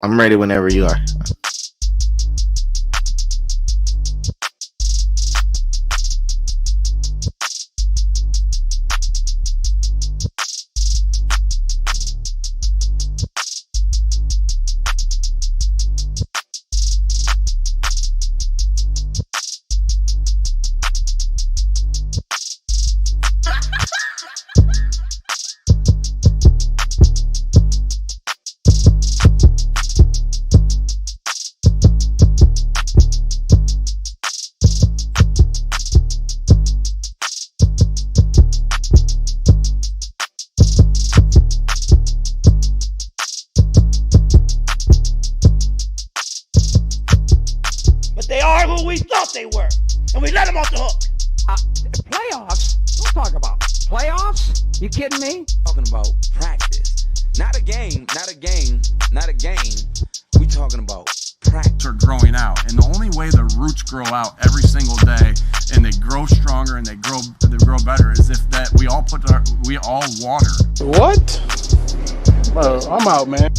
I'm ready whenever you are. They are who we thought they were, and we let them off the hook. Playoffs? Don't talk about playoffs. You kidding me? Talking about practice, not a game. We talking about practice. Are growing out, and the only way the roots grow out every single day, and they grow stronger and they grow better, is if that we all water. What? Bro, I'm out, man.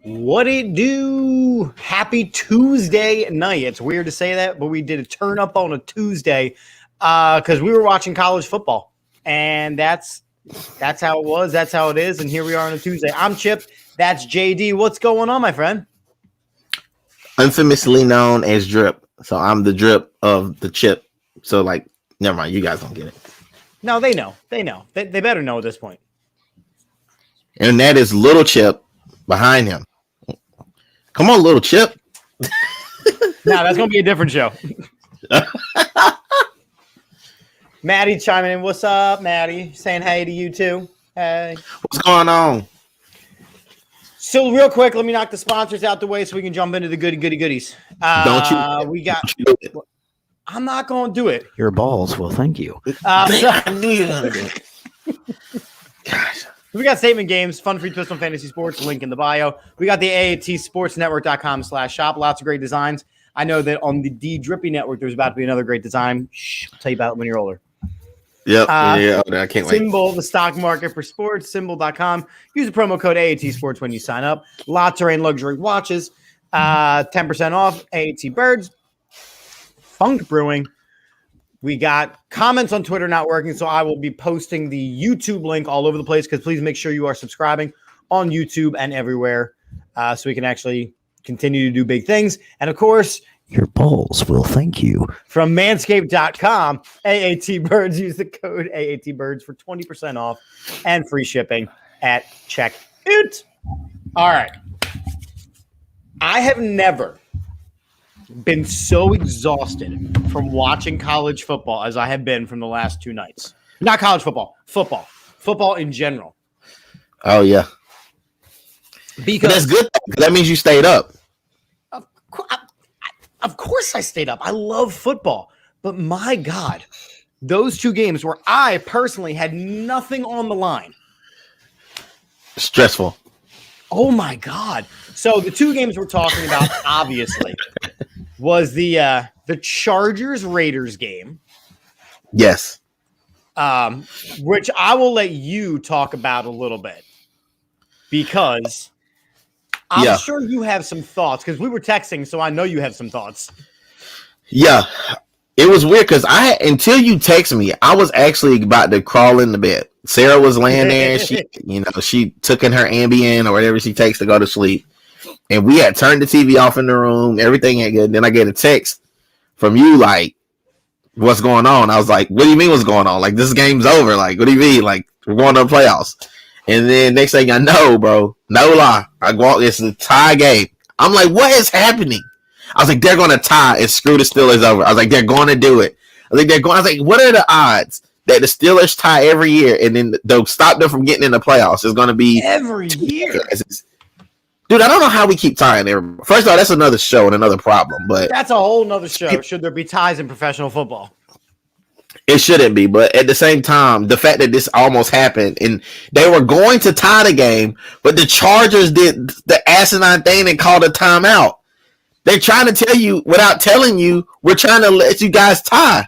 What it do? Happy Tuesday night. It's weird to say that, but we did a turn up on a Tuesday because we were watching college football, and that's how it was. That's how it is, and here we are on a Tuesday. I'm Chip. That's JD. What's going on, my friend? Infamously known as Drip. So I'm the Drip of the Chip. So, never mind. You guys don't get it. No, they know. They better know at this point. And that is Little Chip behind him. Come on, Little Chip. Now that's going to be a different show. Maddie chiming in. What's up, Maddie? Saying hey to you too. Hey. What's going on? So real quick, let me knock the sponsors out the way so we can jump into the goodies. Don't you? I'm not going to do it. Your balls will thank you. I knew you were going to do it. Gosh. We got statement games, fun free twist on fantasy sports, link in the bio. We got the AATSportsNetwork.com/shop. Lots of great designs. I know that on the D Drippy Network, there's about to be another great design. I'll tell you about it when you're older. Yep. I can't wait. Symbol, the stock market for sports, symbol.com. Use the promo code AATSports when you sign up. Lots of rain luxury watches. 10% off AAT Birds. Funk Brewing. We got comments on Twitter not working, so I will be posting the YouTube link all over the place because please make sure you are subscribing on YouTube and everywhere so we can actually continue to do big things. And, of course, your balls will thank you. From manscaped.com, AAT Birds. Use the code AAT Birds for 20% off and free shipping at checkout. All right. I have never been so exhausted from watching college football as I have been from the last two nights. Not college football, football in general. Oh yeah, because that's good. That means you stayed up. Of course I stayed up. I love football, but my God, those two games where I personally had nothing on the line. Stressful. Oh my God. So the two games we're talking about, obviously, was the Chargers-Raiders game. Yes. Which I will let you talk about a little bit. Because I'm sure you have some thoughts. Because we were texting, so I know you have some thoughts. Yeah. It was weird because until you text me, I was actually about to crawl into bed. Sarah was laying there. She took in her Ambien or whatever she takes to go to sleep. And we had turned the TV off in the room. Everything ain't good. Then I get a text from you like, what's going on? I was like, what do you mean what's going on? Like, this game's over. Like, what do you mean? Like, we're going to the playoffs. And then next thing I know, bro, no lie, it's a tie game. I'm like, what is happening? I was like, they're going to tie and screw the Steelers over. I was like, they're going to do it. I was like, what are the odds that the Steelers tie every year and then they'll stop them from getting in the playoffs? It's going to be every year. Dude, I don't know how we keep tying everybody. First of all, that's another show and another problem. But that's a whole nother show. Should there be ties in professional football? It shouldn't be, but at the same time, the fact that this almost happened and they were going to tie the game, but the Chargers did the asinine thing and called a timeout. They're trying to tell you without telling you, we're trying to let you guys tie.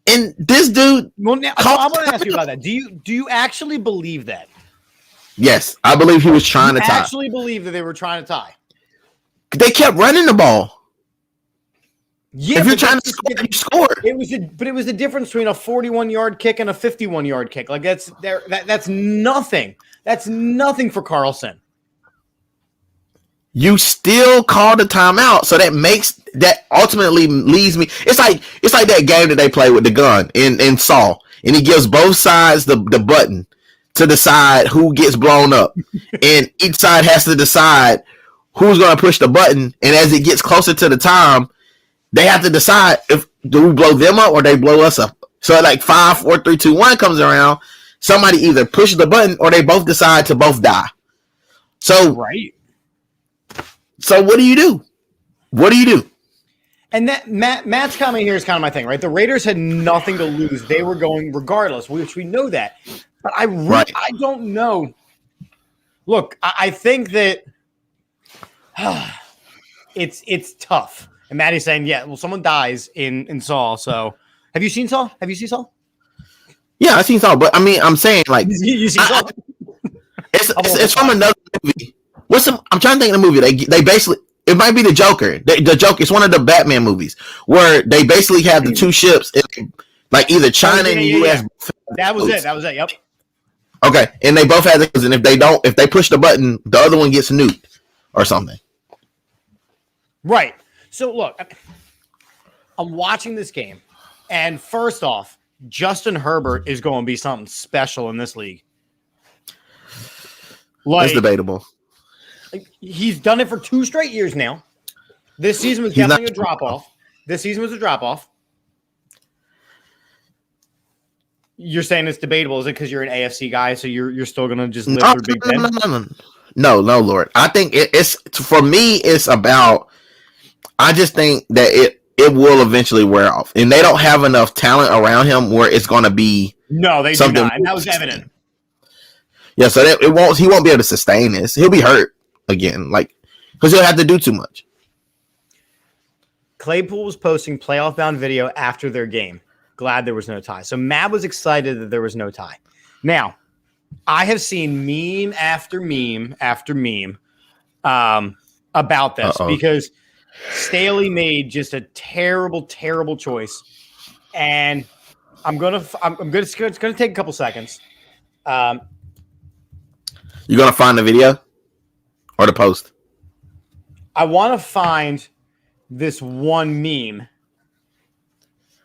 And this dude. Well, now, I want to ask you about that. Do you actually believe that? Yes, I believe he was trying to tie. Actually believe that they were trying to tie. They kept running the ball. Yeah, if you're trying to score, you score. It was the difference between a 41-yard kick and a 51-yard kick. Like that's nothing. That's nothing for Carlson. You still call the timeout, so that ultimately leads me. It's like that game that they play with the gun in Saw, and he gives both sides the button to decide who gets blown up, and each side has to decide who's going to push the button. And as it gets closer to the time, they have to decide if do we blow them up or they blow us up. So like 5, 4, 3, 2, 1 comes around. Somebody either pushes the button or they both decide to both die. So right. So what do you do? What do you do? And that Matt's comment here is kind of my thing, right? The Raiders had nothing to lose; they were going regardless, which we know that. But I don't know. Look, I think that it's tough. And Maddie's saying, yeah, well, someone dies in Saw. So, have you seen Saw? Have you seen Saw? Yeah, I've seen Saw, but I mean, I'm saying like you see Saw? It's from another movie. I'm trying to think of the movie. They basically, it might be the Joker. The Joker. It's one of the Batman movies where they basically have the two ships, like either China and the U.S. That was it. Yep. Okay, and they both have those, and if they push the button, the other one gets nuked or something. Right. So look, I'm watching this game, and first off, Justin Herbert is going to be something special in this league. It's debatable. He's done it for 2 straight years now. This season was definitely a drop-off. You're saying it's debatable. Is it because you're an AFC guy, so you're still going to just live through Big Ben? No, Lord. I think it's for me, it's about I just think that it will eventually wear off. And they don't have enough talent around him where it's going to be No, they do not. And that was evident. Yeah, so he won't be able to sustain this. He'll be hurt again, like because he'll have to do too much. Claypool was posting playoff-bound video after their game. Glad there was no tie. So Matt was excited that there was no tie. Now, I have seen meme after meme after meme about this because Staley made just a terrible, terrible choice, and I'm gonna it's gonna take a couple seconds. You gonna find the video or the post? I want to find this one meme.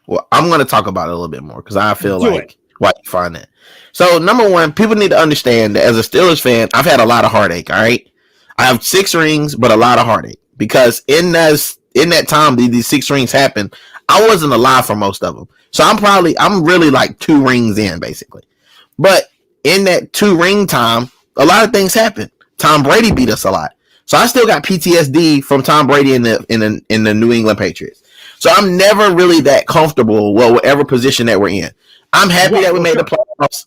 Well, I'm going to talk about it a little bit more because I feel why you find it. So, number one, people need to understand that as a Steelers fan, I've had a lot of heartache, all right? I have 6 rings, but a lot of heartache because in that time these 6 rings happened, I wasn't alive for most of them. So, I'm really like 2 rings in, basically. But in that 2 ring time, a lot of things happened. Tom Brady beat us a lot. So, I still got PTSD from Tom Brady in the New England Patriots. So I'm never really that comfortable with whatever position that we're in. I'm happy that we made the playoffs.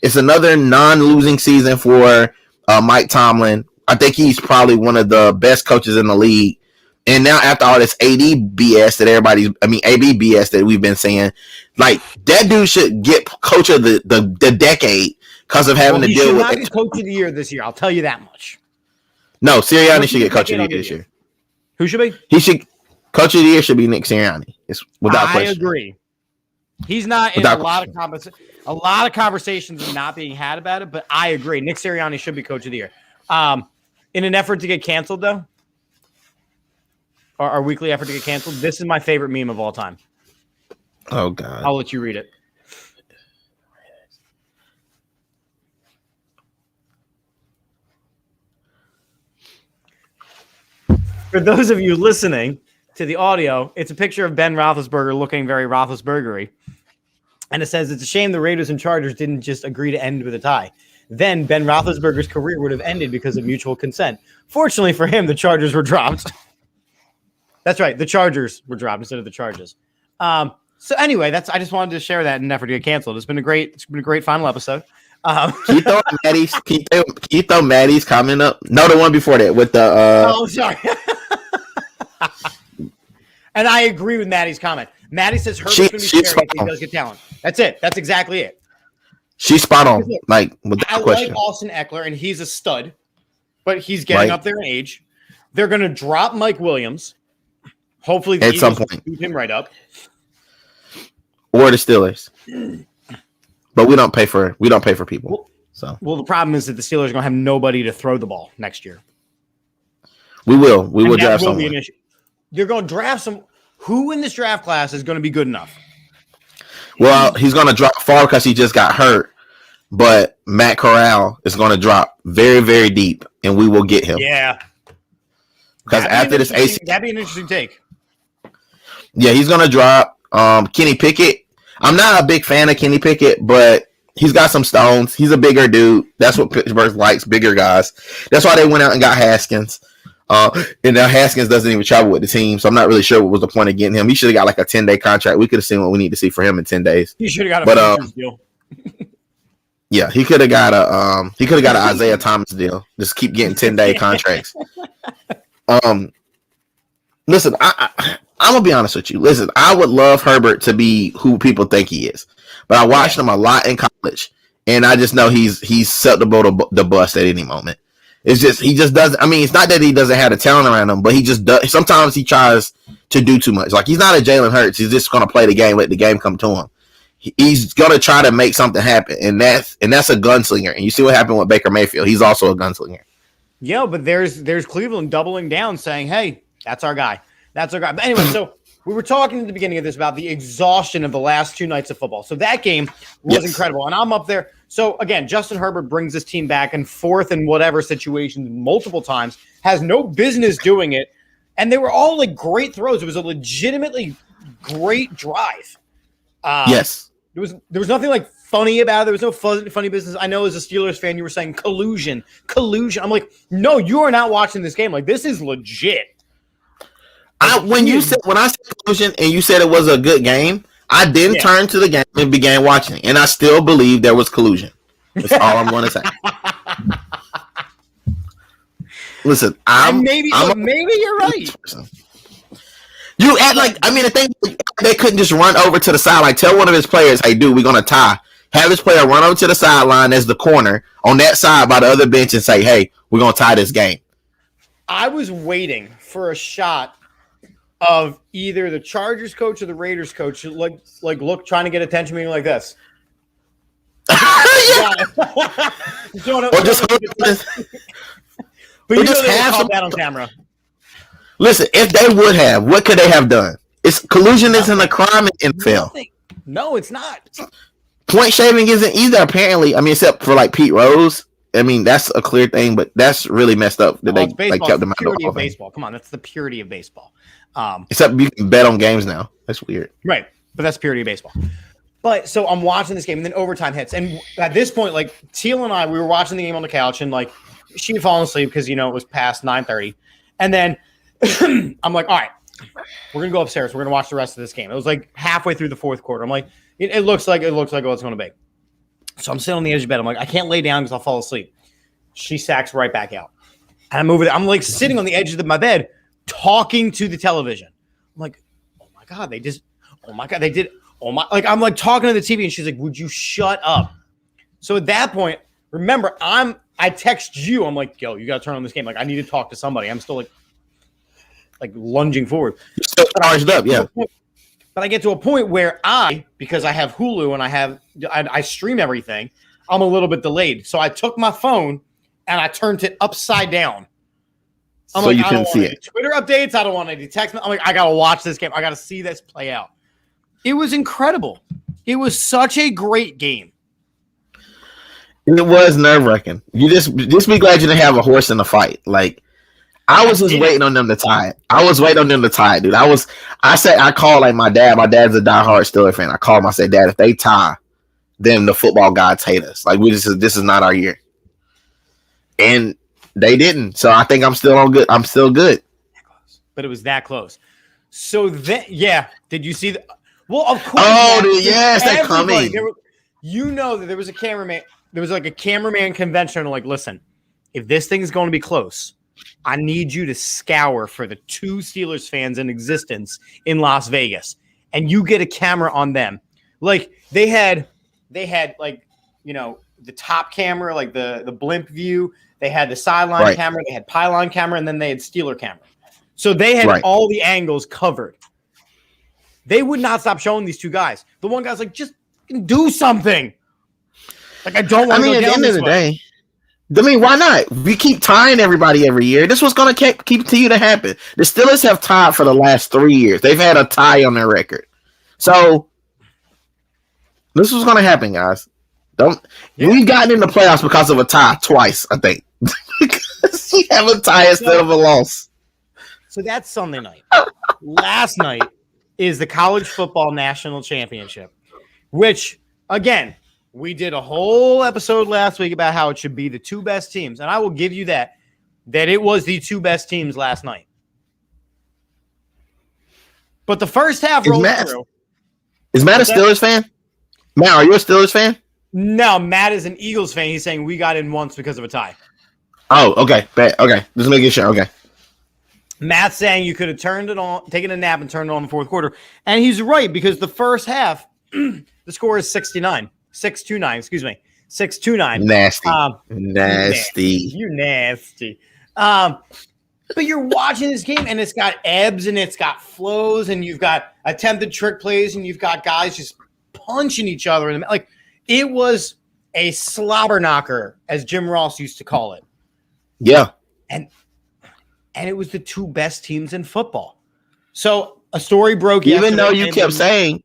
It's another non-losing season for Mike Tomlin. I think he's probably one of the best coaches in the league. And now after all this AB BS that we've been saying, like that dude should get coach of the decade because of having to deal with it. Coach of the year this year. I'll tell you that much. No, Sirianni should get coach of the year this year. Who should be? He should. Coach of the year should be Nick Sirianni. It's without question. I agree. He's not in a lot of conversations are not being had about it, but I agree. Nick Sirianni should be coach of the year. In an effort to get canceled, though, our weekly effort to get canceled, this is my favorite meme of all time. Oh, God. I'll let you read it. For those of you listening to the audio, it's a picture of Ben Roethlisberger looking very Roethlisbergery. And it says, it's a shame the Raiders and Chargers didn't just agree to end with a tie. Then Ben Roethlisberger's career would have ended because of mutual consent. Fortunately for him, the Chargers were dropped. That's right. The Chargers were dropped instead of the Chargers. So anyway, I just wanted to share that in an effort to get canceled. It's been a great final episode. Can you throw Maddie's comment up? No, the one before that with the. Oh, sorry. And I agree with Maddie's comment. Maddie says Herbert's going to be scary if he does get talent. That's it. That's exactly it. She's spot on. Like, without I question. like Austin Eckler, and he's a stud, but he's getting up there in age. They're going to drop Mike Williams. Hopefully, the at some Eagles point, will him right up, or the Steelers. But we don't pay for people. So the problem is that the Steelers are going to have nobody to throw the ball next year. we will draft Will someone. They're going to draft some. Who in this draft class is going to be good enough? Well, he's going to drop far because he just got hurt. But Matt Corral is going to drop very, very deep, and we will get him. Yeah, Because after this AC, that'd be an interesting take. yeah, he's going to drop Kenny Pickett. I'm not a big fan of Kenny Pickett, but he's got some stones. He's a bigger dude. That's what Pittsburgh likes, bigger guys. That's why they went out and got Haskins. And now Haskins doesn't even travel with the team, so I'm not really sure what was the point of getting him. He should have got like a 10-day contract. We could have seen what we need to see for him in 10 days. He should have got a futures deal. Yeah, he could have got an Isaiah Thomas deal. Just keep getting 10-day contracts. Listen, I'm gonna be honest with you. Listen, I would love Herbert to be who people think he is, but I watched him a lot in college, and I just know he's susceptible to the bust at any moment. It's just he just doesn't. I mean, it's not that he doesn't have the talent around him, but he just does. Sometimes he tries to do too much. Like, he's not a Jalen Hurts. He's just gonna play the game, let the game come to him. He's gonna try to make something happen, and that's a gunslinger. And you see what happened with Baker Mayfield. He's also a gunslinger. Yeah, but there's Cleveland doubling down, saying, "Hey, that's our guy. That's our guy." But anyway, so we were talking at the beginning of this about the exhaustion of the last 2 nights of football. So that game was incredible, and I'm up there. So again, Justin Herbert brings this team back and forth in whatever situation multiple times. Has no business doing it, and they were all like great throws. It was a legitimately great drive. Yes. There was nothing like funny about it. There was no funny business. I know as a Steelers fan, you were saying collusion. I'm like, no, you are not watching this game. Like, this is legit. When I said collusion and you said it was a good game, I didn't turn to the game and began watching, and I still believe there was collusion. That's all I'm going to say. Listen, maybe you're right. You act like, I mean, the thing, they couldn't just run over to the sideline. Tell one of his players, hey, dude, we're going to tie. Have his player run over to the sideline as the corner on that side by the other bench and say, hey, we're going to tie this game. I was waiting for a shot of either the Chargers coach or the Raiders coach, look, trying to get attention, meeting like this. Or just but you know just they have caught some that on camera. Listen, if they would have, what could they have done? Collusion isn't a crime in NFL. Nothing. No, it's not. Point shaving isn't either, apparently. I mean, except for like Pete Rose. I mean, that's a clear thing, but that's really messed up that they kept them out of the baseball. Come on, that's the purity of baseball. Except you can bet on games now. That's weird. Right, but that's purity of baseball. But so I'm watching this game, and then overtime hits. And at this point, like, Teal and I, we were watching the game on the couch, and like she had fallen asleep because, it was past 9:30. And then I'm like, all right, we're gonna go upstairs. We're gonna watch the rest of this game. It was like halfway through the fourth quarter. I'm like, it looks like what it's gonna be. So I'm sitting on the edge of bed. I'm like, I can't lay down because I'll fall asleep. She sacks right back out, and I'm over there. I'm like sitting on the edge of my bed, talking to the television. I'm like, oh my god, they did. I'm like talking to the TV, and she's like, would you shut up? So at that point, remember, I text you. I'm like, yo, you gotta turn on this game. Like, I need to talk to somebody. I'm still like lunging forward. Still charged up, yeah. But I get to a point where because I have Hulu and I stream everything, I'm a little bit delayed. So I took my phone and I turned it upside down. I'm so like, you I couldn't don't see want it. Twitter updates. I don't want any text. I'm like, I gotta watch this game. I gotta see this play out. It was incredible. It was such a great game. It was nerve-wracking. You just be glad you didn't have a horse in the fight. Like, I was just waiting on them to tie it. Dude. I called like my dad. My dad's a diehard Steelers fan. I called him. I said, Dad, if they tie, then the football gods hate us. Like, this is not our year. And they didn't. So I think I'm still on good. I'm still good. But it was that close. So then, did you see well, of course. Oh, yes, they're coming. That there was a cameraman. There was like a cameraman convention. Like, listen, if this thing is going to be close, I need you to scour for the 2 Steelers fans in existence in Las Vegas, and you get a camera on them. Like they had like, you know, the top camera, like the blimp view. They had the sideline camera, they had pylon camera, and then they had Steeler camera. So they had all the angles covered. They would not stop showing these 2 guys. The one guy's like, just do something. Like, I don't want to go down this way. At the end of the day, I mean, why not? We keep tying everybody every year. This was going to continue to happen. The Steelers have tied for the last 3 years. They've had a tie on their record. So this was going to happen, guys. We've gotten in the playoffs because of a tie twice, I think. Because we have a tie instead of a loss. So that's Sunday night. Last night is the College Football National Championship, which, again, we did a whole episode last week about how it should be the 2 best teams, and I will give you that it was the 2 best teams last night. But the first half rolled through. Is Matt a Steelers fan? Matt, are you a Steelers fan? No, Matt is an Eagles fan. He's saying we got in once because of a tie. Oh, okay. Okay. Just making sure. Okay. Matt's saying you could have turned it on, taken a nap and turned it on in the fourth quarter. And he's right, because the first half, the score is 6-29. 6-2-9. Nasty. You nasty. But you're watching this game, and it's got ebbs and it's got flows, and you've got attempted trick plays, and you've got guys just punching each other. And like, it was a slobber knocker, as Jim Ross used to call it. Yeah. And it was the 2 best teams in football. So a story broke. Even though you kept saying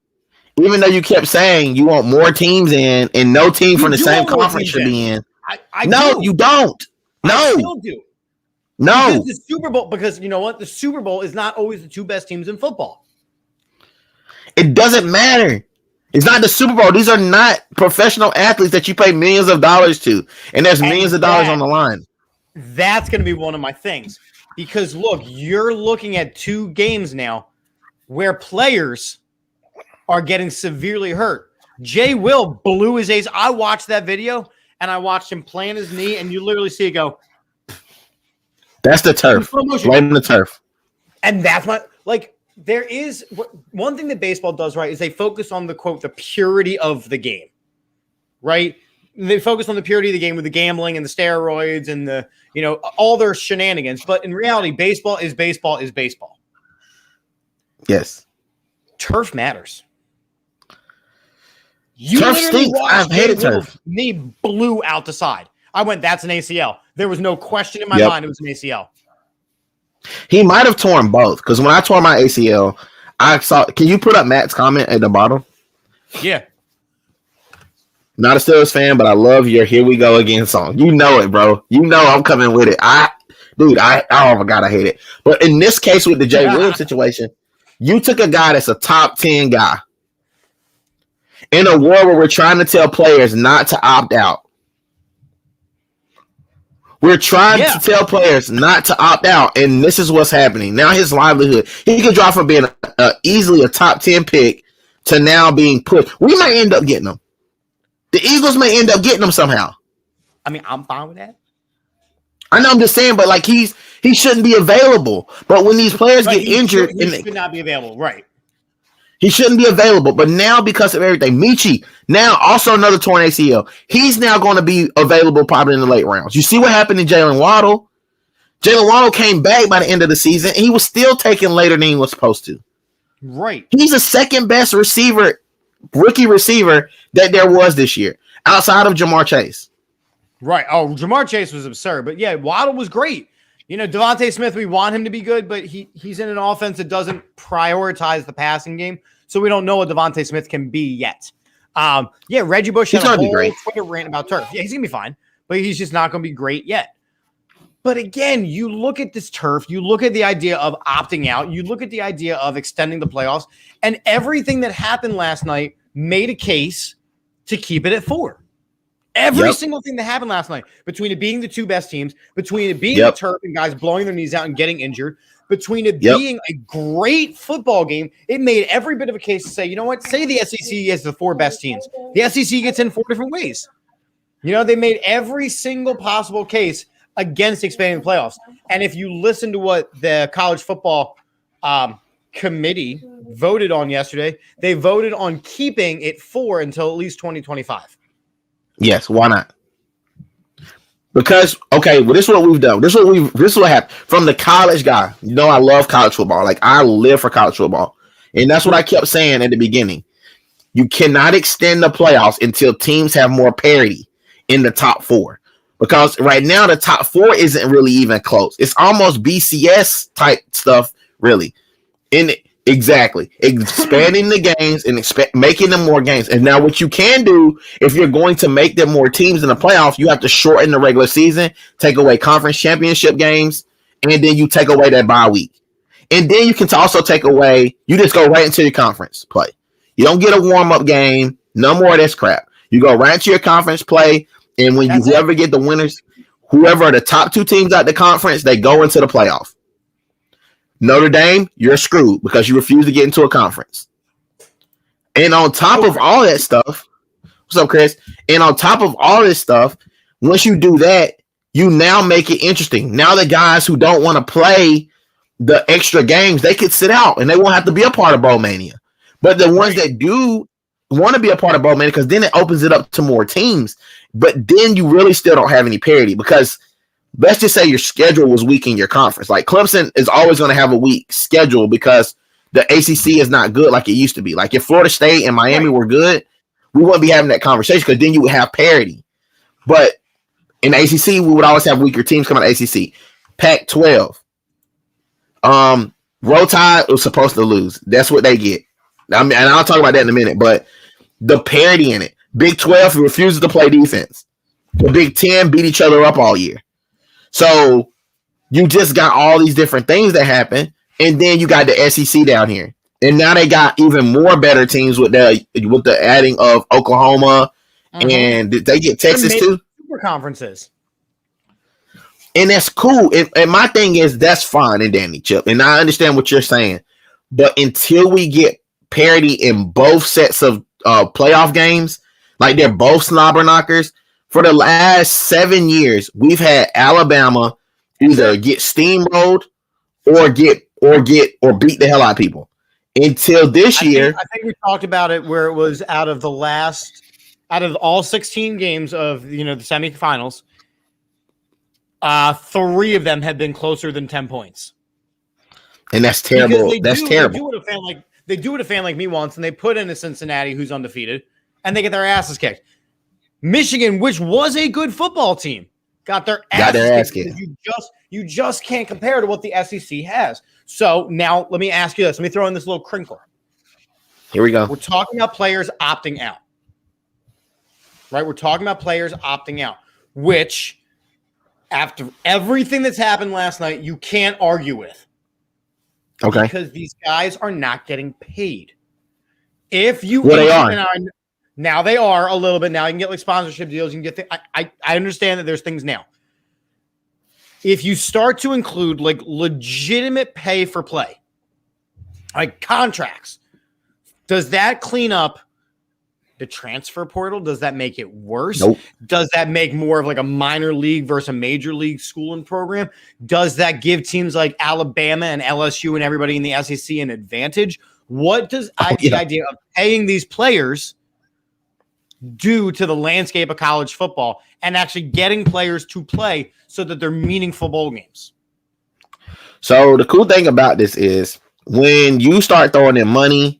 you want more teams in, and no team from the same conference should be in. You don't. No. I still do. No. Because the Super Bowl, because you know what? The Super Bowl is not always the 2 best teams in football. It doesn't matter. It's not the Super Bowl. These are not professional athletes that you pay millions of dollars to, and there's millions of dollars on the line. That's going to be one of my things. Because, look, you're looking at 2 games now where players are getting severely hurt. Jay Will blew his ace. I watched that video, and I watched him plant his knee, and you literally see it go. That's the turf. Right in the turf. And that's what, like, there is one thing that baseball does right is they focus on the, quote, the purity of the game, right? They focus on the purity of the game with the gambling and the steroids and the, you know, all their shenanigans. But in reality, baseball is baseball is baseball. Yes. Turf matters. Turf stinks. I've hated turf. Knee blew out the side. I went, that's an ACL. There was no question in my mind it was an ACL. He might have torn both, because when I tore my ACL, I saw. Can you put up Matt's comment at the bottom? Yeah. Not a Steelers fan, but I love your "Here We Go Again" song. You know it, bro. You know I'm coming with it. Oh my God, I hate it. But in this case with the Jay Williams situation, you took a guy that's a top 10 guy in a world where we're trying to tell players not to opt out. We're trying to tell players not to opt out, and this is what's happening. Now his livelihood, he could drop from being easily a top 10 pick to now being put. We might end up getting him. The Eagles may end up getting him somehow. I mean, I'm fine with that. I know, I'm just saying, but like he shouldn't be available. But when these players get injured, he should not be available, right? He shouldn't be available. But now, because of everything, Michi, now also another torn ACL. He's now going to be available probably in the late rounds. You see what happened to Jalen Waddle? Jalen Waddle came back by the end of the season, and he was still taken later than he was supposed to. Right. He's the second best rookie receiver that there was this year, outside of Jamar Chase. Right. Oh, Jamar Chase was absurd. But yeah, Waddle was great. You know, Devontae Smith, we want him to be good, but he's in an offense that doesn't prioritize the passing game. So we don't know what Devontae Smith can be yet. Reggie Bush had a whole Twitter rant about turf. Yeah, he's going to be fine, but he's just not going to be great yet. But again, you look at this turf, you look at the idea of opting out, you look at the idea of extending the playoffs, and everything that happened last night made a case to keep it at 4. Every single thing that happened last night, between it being the 2 best teams, between it being the turf and guys blowing their knees out and getting injured, between it being a great football game, it made every bit of a case to say, you know what, say the SEC is the 4 best teams. The SEC gets in 4 different ways. You know, they made every single possible case against expanding the playoffs. And if you listen to what the college football committee voted on yesterday, they voted on keeping it 4 until at least 2025. Yes, why not? Because okay, well, this is what we've done. This is what happened from the college guy. You know, I love college football. Like I live for college football, and that's what I kept saying at the beginning. You cannot extend the playoffs until teams have more parity in the top 4. Because right now the top 4 isn't really even close. It's almost BCS type stuff, really. Exactly. Expanding the games and making them more games. And now what you can do, if you're going to make them more teams in the playoffs, you have to shorten the regular season, take away conference championship games, and then you take away that bye week. And then you can also take away, you just go right into your conference play. You don't get a warm-up game, no more of this crap. You go right into your conference play, and when whoever get the winners, whoever are the top 2 teams out the conference, they go into the playoff. Notre Dame, you're screwed because you refuse to get into a conference. And on top of all that stuff, what's up, Chris? And on top of all this stuff, once you do that, you now make it interesting. Now the guys who don't want to play the extra games, they could sit out and they won't have to be a part of Bowl Mania. But the ones that do want to be a part of Bowl Mania, because then it opens it up to more teams. But then you really still don't have any parity because let's just say your schedule was weak in your conference. Like Clemson is always going to have a weak schedule because the ACC is not good like it used to be. Like if Florida State and Miami were good, we wouldn't be having that conversation because then you would have parity. But in the ACC, we would always have weaker teams coming out of ACC. Pac-12. Roll Tide was supposed to lose. That's what they get. I mean, and I'll talk about that in a minute, but the parity in it. Big 12 refuses to play defense. The Big 10 beat each other up all year. So you just got all these different things that happen, and then you got the SEC down here, and now they got even more better teams with the adding of Oklahoma, and they get Texas too. Super conferences, and that's cool. And my thing is that's fine and dandy, Chip, and I understand what you're saying, but until we get parity in both sets of playoff games, like they're both slobber knockers. For the last 7 years, we've had Alabama either get steamrolled or beat the hell out of people. Until this year, I think we talked about it where it was out of all 16 games of the semifinals, 3 of them have been closer than 10 points. And that's terrible. That's terrible. They do what a fan like me wants, and they put in a Cincinnati who's undefeated, and they get their asses kicked. Michigan, which was a good football team, got their ass kicked. You just can't compare to what the SEC has. So now let me ask you this. Let me throw in this little crinkle. Here we go. We're talking about players opting out. Right? We're talking about players opting out, which after everything that's happened last night, you can't argue with. Okay. Because these guys are not getting paid. If you now they are a little bit. Now you can get like sponsorship deals. You can get I understand that there's things now. If you start to include like legitimate pay for play, like contracts, does that clean up the transfer portal? Does that make it worse? Nope. Does that make more of like a minor league versus a major league schooling program? Does that give teams like Alabama and LSU and everybody in the SEC an advantage? What does the idea of paying these players do to the landscape of college football and actually getting players to play so that they're meaningful bowl games? So the cool thing about this is when you start throwing in money,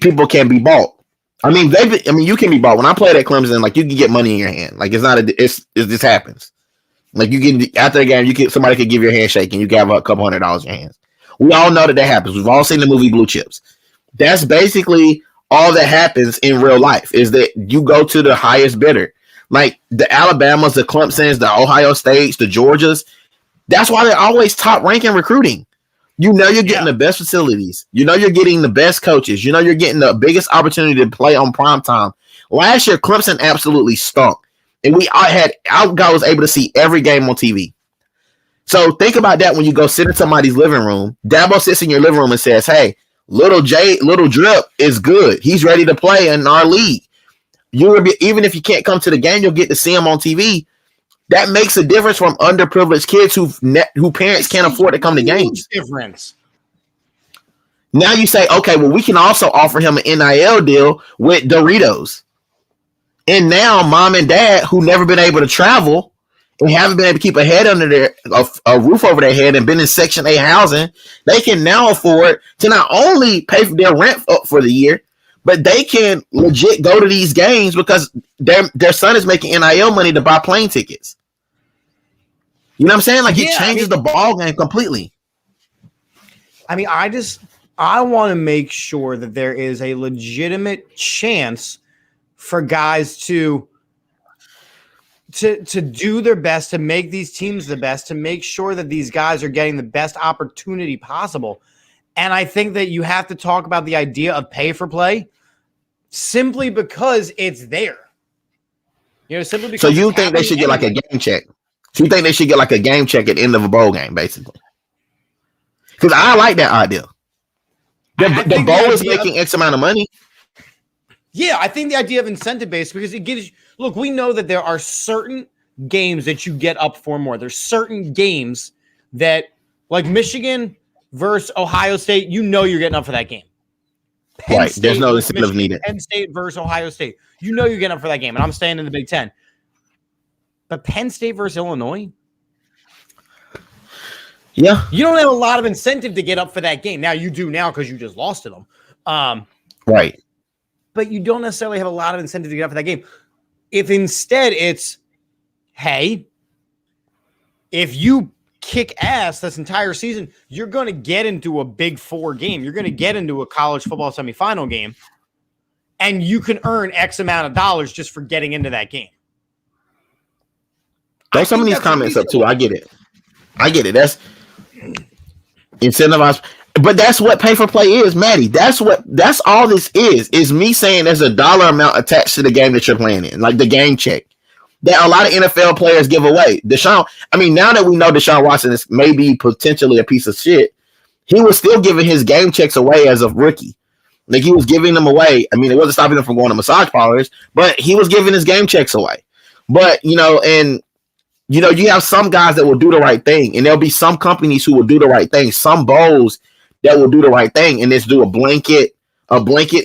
people can be bought. I mean, you can be bought. When I played at Clemson, like you can get money in your hand. Like it this happens. Like you can after the game, somebody could give you a handshake and you can have a couple $100 in your hands. We all know that happens. We've all seen the movie Blue Chips. That's basically all that happens in real life is that you go to the highest bidder. Like the Alabamas, the Clemsons, the Ohio States, the Georgias. That's why they're always top rank in recruiting. You're getting the best facilities. You're getting the best coaches. You're getting the biggest opportunity to play on prime time. Last year, Clemson absolutely stunk. And I was able to see every game on TV. So think about that when you go sit in somebody's living room. Dabo sits in your living room and says, hey, Little Drip is good. He's ready to play in our league. Even if you can't come to the game, you'll get to see him on TV. That makes a difference from underprivileged kids who parents can't afford to come to games. Difference. Now you say, okay, well, we can also offer him an NIL deal with Doritos. And now mom and dad who never been able to travel and haven't been able to keep a head under a roof over their head and been in Section 8 housing, they can now afford to not only pay for their rent up for the year, but they can legit go to these games because their son is making NIL money to buy plane tickets. You know what I'm saying? Like, it changes the ball game completely. I mean, I want to make sure that there is a legitimate chance for guys to do their best, to make these teams the best, to make sure that these guys are getting the best opportunity possible. And I think that you have to talk about the idea of pay for play simply because it's there. You know, simply because. So you think they should get like a game check? So you think they should get like a game check at the end of a bowl game, basically? Because I like that idea. The bowl is making X amount of money. Yeah, I think the idea of incentive based, because it gives you, look, we know that there are certain games that you get up for more. There's certain games that, like Michigan versus Ohio State, you know you're getting up for that game. Right. There's no incentive needed. Penn State versus Ohio State, you know you're getting up for that game, and I'm staying in the Big Ten. But Penn State versus Illinois, yeah, you don't have a lot of incentive to get up for that game. Now you do now because you just lost to them. Right. But you don't necessarily have a lot of incentive to get up for that game. If instead it's, hey, if you kick ass this entire season, you're going to get into a Big Four game. You're going to get into a college football semifinal game, and you can earn X amount of dollars just for getting into that game. Throw some of these comments up too. I get it. That's incentivized. But that's what pay for play is, Maddie. That's all this is me saying there's a dollar amount attached to the game that you're playing in, like the game check that a lot of NFL players give away. Now that we know Deshaun Watson is maybe potentially a piece of shit, he was still giving his game checks away as a rookie. Like, he was giving them away. I mean, it wasn't stopping him from going to massage parlors, but he was giving his game checks away. But, you have some guys that will do the right thing, and there'll be some companies who will do the right thing, some bowls that will do the right thing, and just do a blanket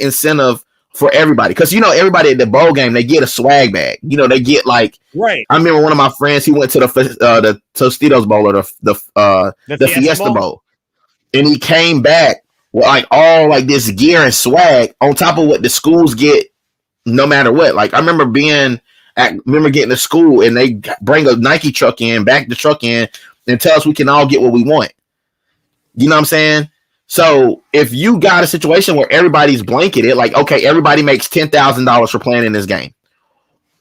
incentive for everybody. Because, everybody at the bowl game, they get a swag bag. They get like, right. I remember one of my friends, he went to the Tostitos Bowl or the Fiesta Bowl, and he came back with like all like this gear and swag on top of what the schools get no matter what. Like, I remember getting to school and they bring a Nike truck in, back the truck in, and tell us we can all get what we want. You know what I'm saying? So if you got a situation where everybody's blanketed, like, okay, everybody makes $10,000 for playing in this game,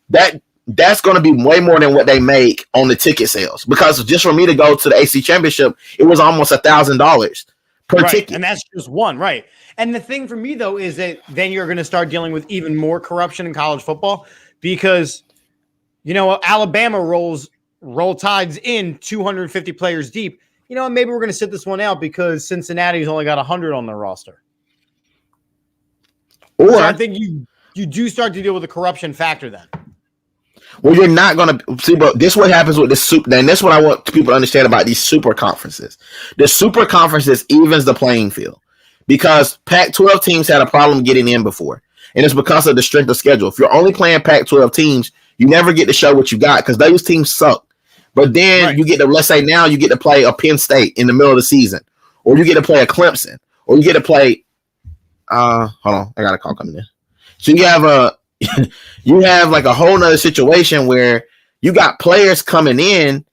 that's going to be way more than what they make on the ticket sales. Because just for me to go to the AC Championship, it was almost $1,000 per ticket. And that's just one, right? And the thing for me, though, is that then you're going to start dealing with even more corruption in college football because, Alabama roll tides in 250 players deep. Maybe we're going to sit this one out because Cincinnati's only got 100 on their roster. Or so I think you do start to deal with the corruption factor then. Well, you're not going to see, but this is what happens with the super. And that's what I want people to understand about these super conferences. The super conferences evens the playing field because Pac-12 teams had a problem getting in before, and it's because of the strength of schedule. If you're only playing Pac-12 teams, you never get to show what you got because those teams suck. But then you get to, let's say now you get to play a Penn State in the middle of the season, or you get to play a Clemson, or you get to play. Hold on, I got a call coming in. So you have like a whole nother situation where you got players coming in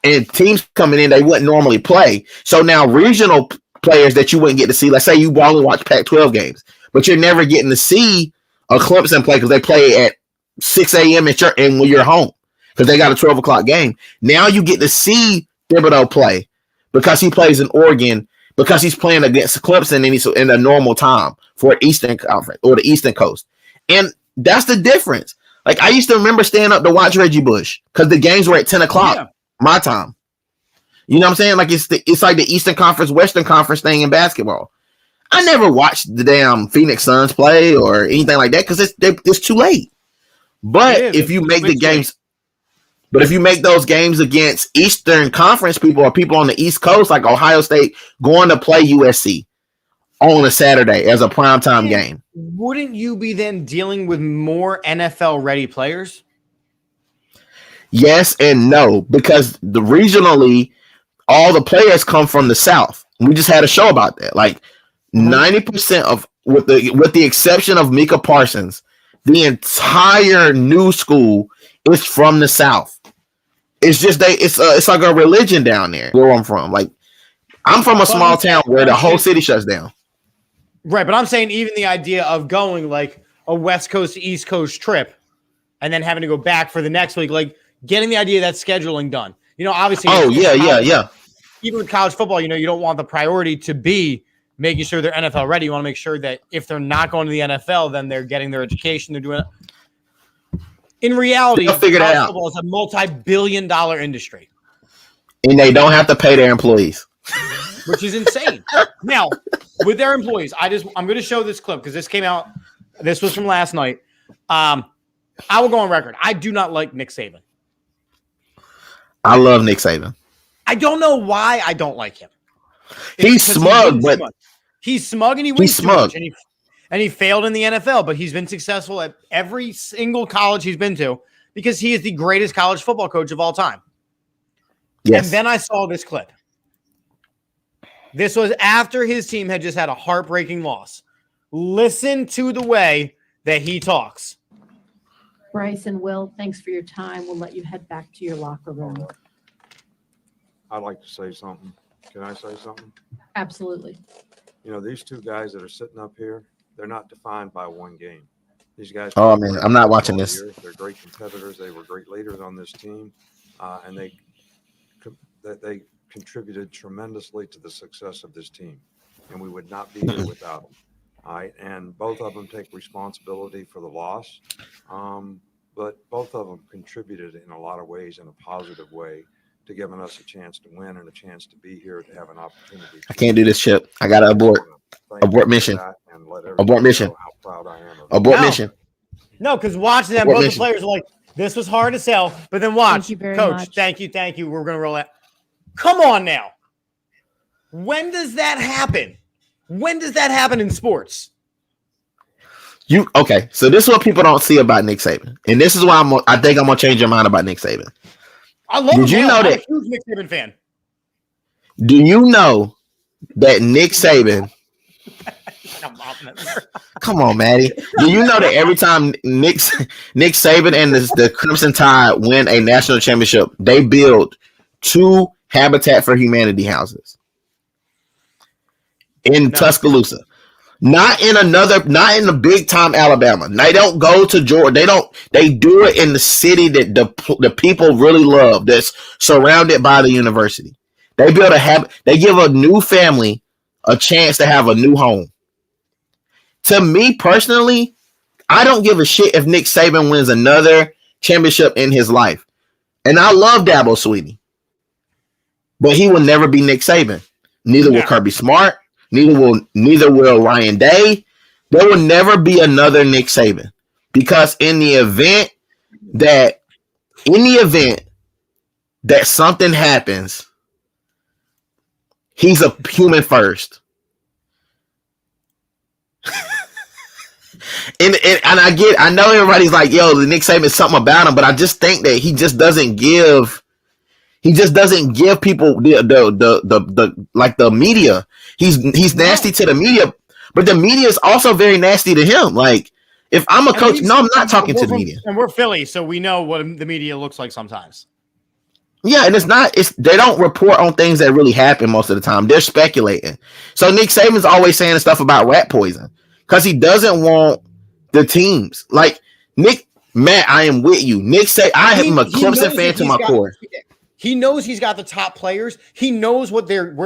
and teams coming in they wouldn't normally play. So now regional players that you wouldn't get to see, let's say you only watch Pac-12 games, but you're never getting to see a Clemson play because they play at 6 a.m. and when you're home. Because they got a 12 o'clock game. Now you get to see Thibodeau play because he plays in Oregon, because he's playing against Clemson and he's in a normal time for Eastern Conference or the Eastern Coast. And that's the difference. Like, I used to remember staying up to watch Reggie Bush because the games were at 10 o'clock my time. You know what I'm saying? Like, it's like the Eastern Conference, Western Conference thing in basketball. I never watched the damn Phoenix Suns play or anything like that because it's too late. But if you make the games... But if you make those games against Eastern Conference people or people on the East Coast, like Ohio State, going to play USC on a Saturday as a primetime game. Wouldn't you be then dealing with more NFL-ready players? Yes and no, because regionally, all the players come from the South. We just had a show about that. Like 90% of, with the exception of Micah Parsons, the entire new school is from the South. It's just it's like a religion down there where I'm from. Like I'm from a small town where the whole city shuts down. Right, but I'm saying even the idea of going like a West Coast to East Coast trip and then having to go back for the next week, like getting the idea of that scheduling done. You know, obviously. Oh, yeah. Even with college football, you know, you don't want the priority to be making sure they're NFL ready. You want to make sure that if they're not going to the NFL, then they're getting their education. They're doing it. In reality, college football is a multi-billion-dollar industry. And they don't have to pay their employees. Which is insane. Now, with their employees, I'm going to show this clip because this came out. This was from last night. I will go on record. I do not like Nick Saban. I love Nick Saban. I don't know why I don't like him. He's smug, but he's smug and he wins too much. And he failed in the NFL, but he's been successful at every single college he's been to because he is the greatest college football coach of all time. Yes. And then I saw this clip. This was after his team had just had a heartbreaking loss. Listen to the way that he talks. Bryce and Will, thanks for your time. We'll let you head back to your locker room. I'd like to say something. Can I say something? Absolutely. You know, these two guys that are sitting up here, they're not defined by one game. These guys. Oh, man, I'm not watching this. They're great competitors. They were great leaders on this team, and they contributed tremendously to the success of this team, and we would not be here without them. All right, and both of them take responsibility for the loss, but both of them contributed in a lot of ways in a positive way to giving us a chance to win and a chance to be here to have an opportunity. I can't do this, Chip. I got to abort. Abort mission. Abort mission. How proud I am. Abort mission. No, because watching them, both the players are like, this was hard to sell, but then watch. Thank you very Coach, much. thank you. We're going to roll that. Come on now. When does that happen? When does that happen in sports? Okay, so this is what people don't see about Nick Saban. And this is why I think I'm going to change your mind about Nick Saban. I love him. Did you know I'm that? a huge Nick Saban fan. Do you know that Nick Saban? Come on, Maddie. Do you know that every time Nick Saban and the Crimson Tide win a national championship, they build 2 Habitat for Humanity houses in Tuscaloosa? Not in the big time Alabama. They don't go to Georgia. They do it in the city that the people really love, that's surrounded by the university. They build they give a new family a chance to have a new home. To me personally, I don't give a shit if Nick Saban wins another championship in his life. And I love Dabo Swinney. But he will never be Nick Saban. Neither will Kirby Smart. Neither will Ryan Day. There will never be another Nick Saban, because in the event that something happens, he's a human first. and I know everybody's like, yo, the Nick Saban is something about him, but I just think that he just doesn't give people the media. He's nasty to the media, but the media is also very nasty to him. Like, if I'm a coach, I'm not talking to the media. And we're Philly, so we know what the media looks like sometimes. Yeah, and they don't report on things that really happen most of the time. They're speculating. So Nick Saban's always saying stuff about rat poison because he doesn't want the teams. Like Matt, I am with you. Nick I am a Clemson fan to my core. He knows he's got the top players. He knows where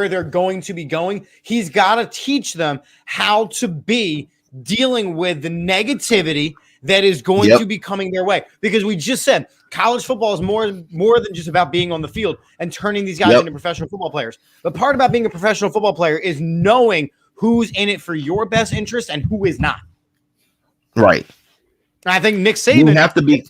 they're going to be going. He's got to teach them how to be dealing with the negativity that is going to be coming their way. Because we just said college football is more than just about being on the field and turning these guys into professional football players. But part about being a professional football player is knowing who's in it for your best interest and who is not. Right. I think Nick Saban, You have to be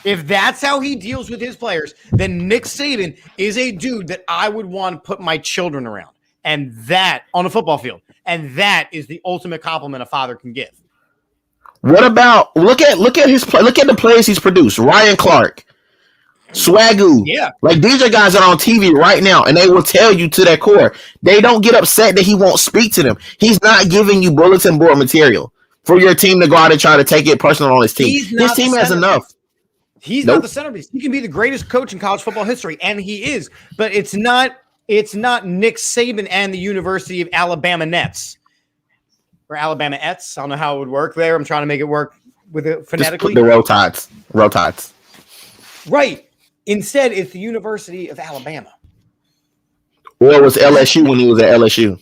if that's how he deals with his players, then Nick Saban is a dude that I would want to put my children around, and that on a football field, and that is the ultimate compliment a father can give. What about look at the players he's produced? Ryan Clark, Swagoo, Yeah, like these are guys that are on TV right now, and they will tell you to their core. They don't get upset that he won't speak to them. He's not giving you bulletin board material for your team to go out and try to take it personal on his team. His team has enough. He's not the centerpiece. He can be the greatest coach in college football history, and he is. But it's not Nick Saban and the University of Alabama Nets or Alabama Ets. I don't know how it would work there. I'm trying to make it work with it phonetically. Just put the Roll Tides. Right. Instead, it's the University of Alabama. Or it was LSU when he was at LSU.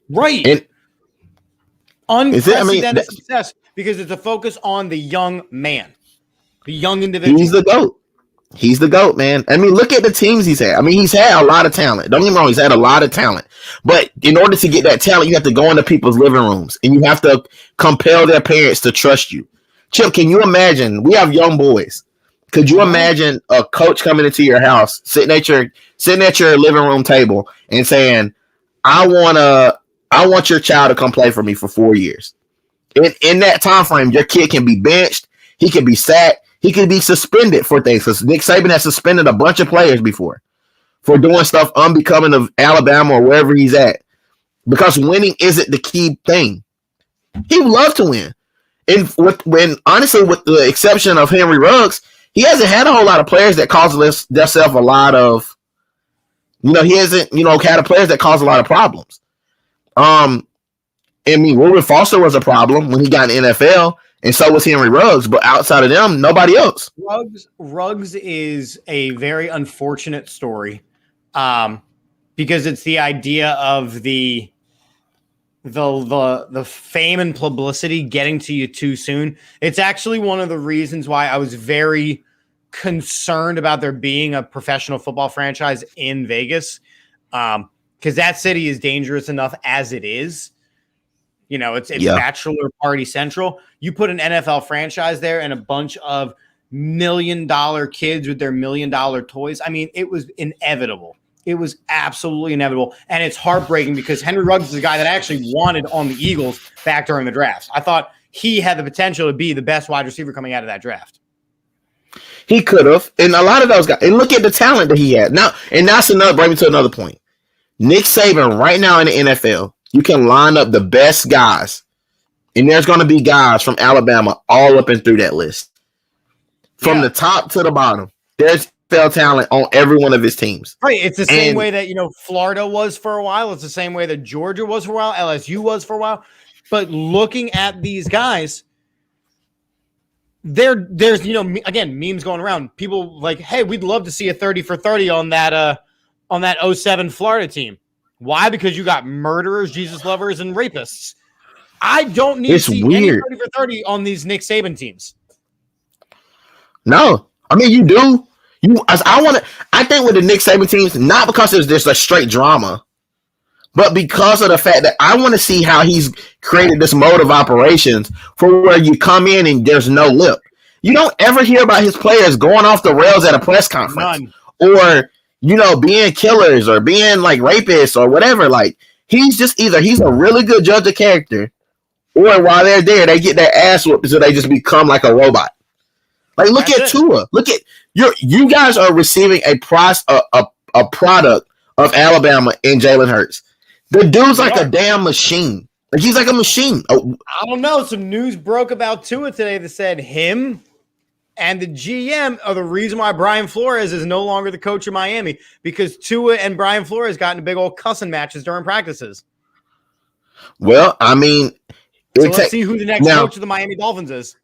Right. And unprecedented success because it's a focus on the young man, the young individual. He's the GOAT. He's the GOAT, man. I mean, look at the teams he's had. I mean, he's had a lot of talent. Don't get me wrong, he's had a lot of talent. But in order to get that talent, you have to go into people's living rooms and you have to compel their parents to trust you. Chip, can you imagine? We have young boys. Could you imagine a coach coming into your house, sitting at your living room table and saying, I want your child to come play for me for 4 years. In that time frame, your kid can be benched, he can be sacked, he can be suspended for things. Because Nick Saban has suspended a bunch of players before for doing stuff unbecoming of Alabama or wherever he's at. Because winning isn't the key thing. He would love to win. And honestly, with the exception of Henry Ruggs, he hasn't had a whole lot of players that cause themselves a lot of, he hasn't, had players that cause a lot of problems. I mean, Reuben Foster was a problem when he got in the NFL, and so was Henry Ruggs. But outside of them, nobody else. Ruggs is a very unfortunate story, because it's the idea of the fame and publicity getting to you too soon. It's actually one of the reasons why I was very concerned about there being a professional football franchise in Vegas, because that city is dangerous enough as it is. It's bachelor party central. You put an NFL franchise there and a bunch of $1 million kids with their $1 million toys. I mean, it was inevitable. It was absolutely inevitable. And it's heartbreaking because Henry Ruggs is a guy that I actually wanted on the Eagles back during the drafts. I thought he had the potential to be the best wide receiver coming out of that draft. He could have. And a lot of those guys. And look at the talent that he had. Now, and that's bring me to another point. Nick Saban right now in the NFL, you can line up the best guys. And there's going to be guys from Alabama all up and through that list. From the top to the bottom. There's NFL talent on every one of his teams. Right. It's the same way that, Florida was for a while. It's the same way that Georgia was for a while. LSU was for a while. But looking at these guys, there's again, memes going around. People like, hey, we'd love to see a 30 for 30 on that 07 Florida team. Why? Because you got murderers, Jesus lovers, and rapists. I don't need to see any 30 for 30 on these Nick Saban teams. No. I mean, you do. I think with the Nick Saban teams, not because there's just a straight drama, but because of the fact that I want to see how he's created this mode of operations for where you come in and there's no lip. You don't ever hear about his players going off the rails at a press conference. None. Or, being killers or being like rapists or whatever. Like, he's just he's a really good judge of character, or while they're there, they get their ass whooped so they just become like a robot. Like, look at Tua. Look at you guys are receiving a product of Alabama in Jalen Hurts. The dude's like a damn machine. Like, he's like a machine. Oh. I don't know. Some news broke about Tua today that said him and the GM are the reason why Brian Flores is no longer the coach of Miami, because Tua and Brian Flores got into big old cussing matches during practices. Well, I mean, so let's see who the next coach of the Miami Dolphins is.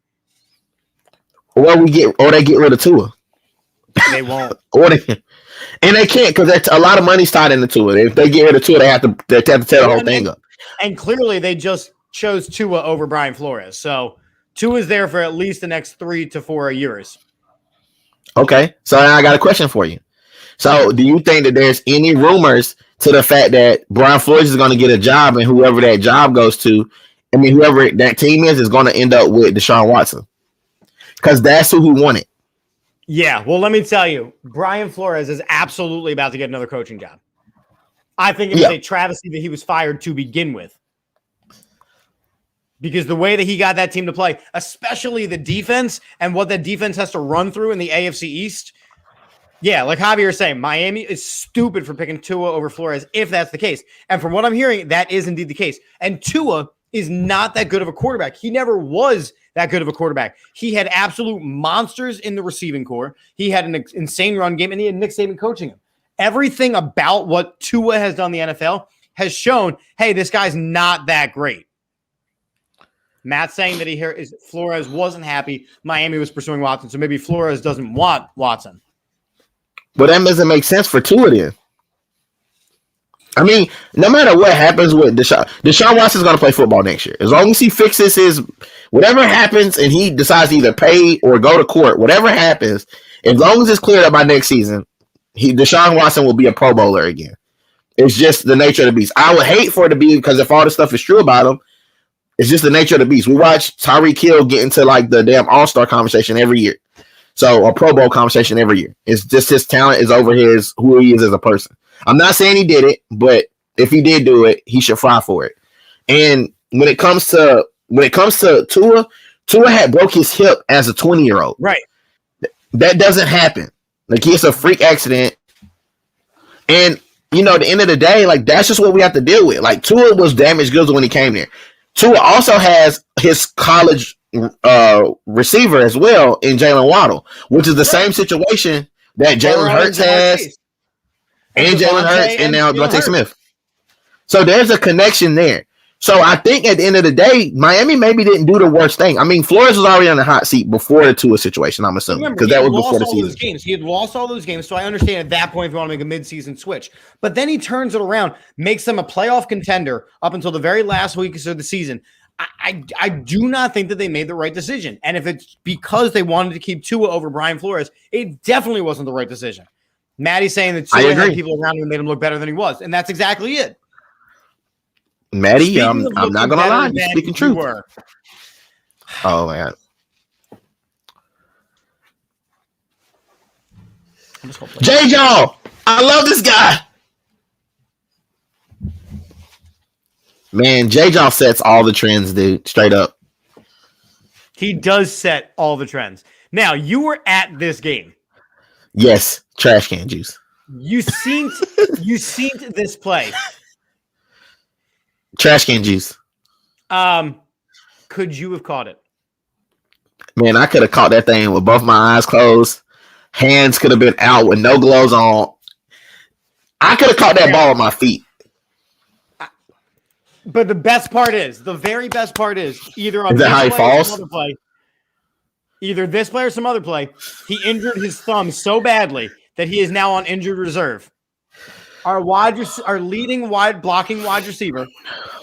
Or they get rid of Tua. They won't. And they can't, because a lot of money's tied into Tua. If they get rid of Tua, they have to tear the whole thing up. And clearly, they just chose Tua over Brian Flores. So Tua's there for at least the next 3 to 4 years. Okay, so now I got a question for you. So, do you think that there's any rumors to the fact that Brian Flores is going to get a job, and whoever that job goes to, whoever that team is going to end up with Deshaun Watson? because that's who he wanted. Yeah, well, let me tell you, Brian Flores is absolutely about to get another coaching job. I think it was a travesty that he was fired to begin with. Because the way that he got that team to play, especially the defense and what that defense has to run through in the AFC East. Yeah, like Javier is saying, Miami is stupid for picking Tua over Flores if that's the case. And from what I'm hearing, that is indeed the case. And Tua is not that good of a quarterback. He never was that good of a quarterback. He had absolute monsters in the receiving core. He had an insane run game, and he had Nick Saban coaching him. Everything about what Tua has done in the NFL has shown, hey, this guy's not that great. Matt's saying that Flores wasn't happy. Miami was pursuing Watson, so maybe Flores doesn't want Watson. But that doesn't make sense for Tua then. I mean, no matter what happens with Deshaun Watson's going to play football next year. As long as he fixes his whatever happens and he decides to either pay or go to court, whatever happens, as long as it's cleared up by next season, Deshaun Watson will be a Pro Bowler again. It's just the nature of the beast. I would hate for it to be because if all the stuff is true about him, it's just the nature of the beast. We watch Tyreek Hill get into like the damn All-Star conversation every year. So a Pro Bowl conversation every year. It's just his talent is over who he is as a person. I'm not saying he did it, but if he did do it, he should fry for it. And when it comes to Tua had broke his hip as a 20-year-old. Right. That doesn't happen. Like, it's a freak accident. And, at the end of the day, like, that's just what we have to deal with. Like, Tua was damaged goods when he came there. Tua also has his college receiver as well in Jalen Waddle, which is the same situation that Jalen Hurts has. And Jalen Hurts and now Devontae Smith. So there's a connection there. So I think at the end of the day, Miami maybe didn't do the worst thing. I mean, Flores was already on the hot seat before the Tua situation, I'm assuming. Because that was before the season. He had lost all those games. So I understand at that point if you want to make a midseason switch. But then he turns it around, makes them a playoff contender up until the very last weeks of the season. I do not think that they made the right decision. And if it's because they wanted to keep Tua over Brian Flores, it definitely wasn't the right decision. Maddie's saying that Tua had people around him who made him look better than he was. And that's exactly it. Maddie, I'm not going to lie. You're speaking truth. Oh, man. J-Jaw, I love this guy. Man, J-Jaw sets all the trends, dude. Straight up. He does set all the trends. Now, you were at this game. Yes, trash can juice. You seen this play. Trash can juice. Could you have caught it? Man, I could have caught that thing with both my eyes closed. Hands could have been out with no gloves on. I could have caught that ball with my feet. But the very best part is either on this play or some other play, either this play or some other play, he injured his thumb so badly that he is now on injured reserve. Our leading blocking wide receiver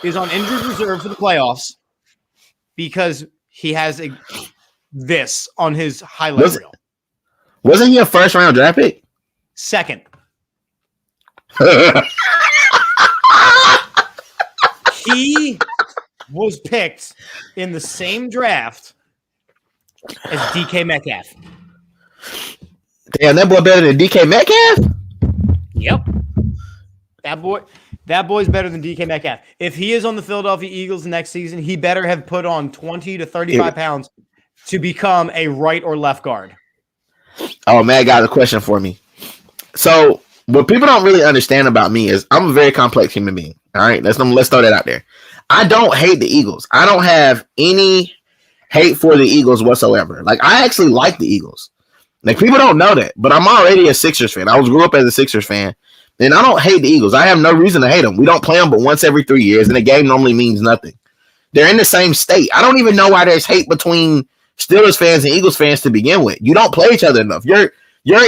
is on injured reserve for the playoffs because he has this on his highlight reel. Wasn't he a first round draft pick? Second. He was picked in the same draft as DK Metcalf. Damn, that boy better than DK Metcalf? Yep. That boy's better than DK Metcalf. If he is on the Philadelphia Eagles next season, he better have put on 20 to 35 pounds to become a right or left guard. Oh, Matt got a question for me. So, what people don't really understand about me is I'm a very complex human being. All right, let's throw that out there. I don't hate the Eagles. I don't have any hate for the Eagles whatsoever. Like, I actually like the Eagles. Like, people don't know that, but I'm already a Sixers fan. I grew up as a Sixers fan, and I don't hate the Eagles. I have no reason to hate them. We don't play them but once every 3 years, and the game normally means nothing. They're in the same state. I don't even know why there's hate between Steelers fans and Eagles fans to begin with. You don't play each other enough. Your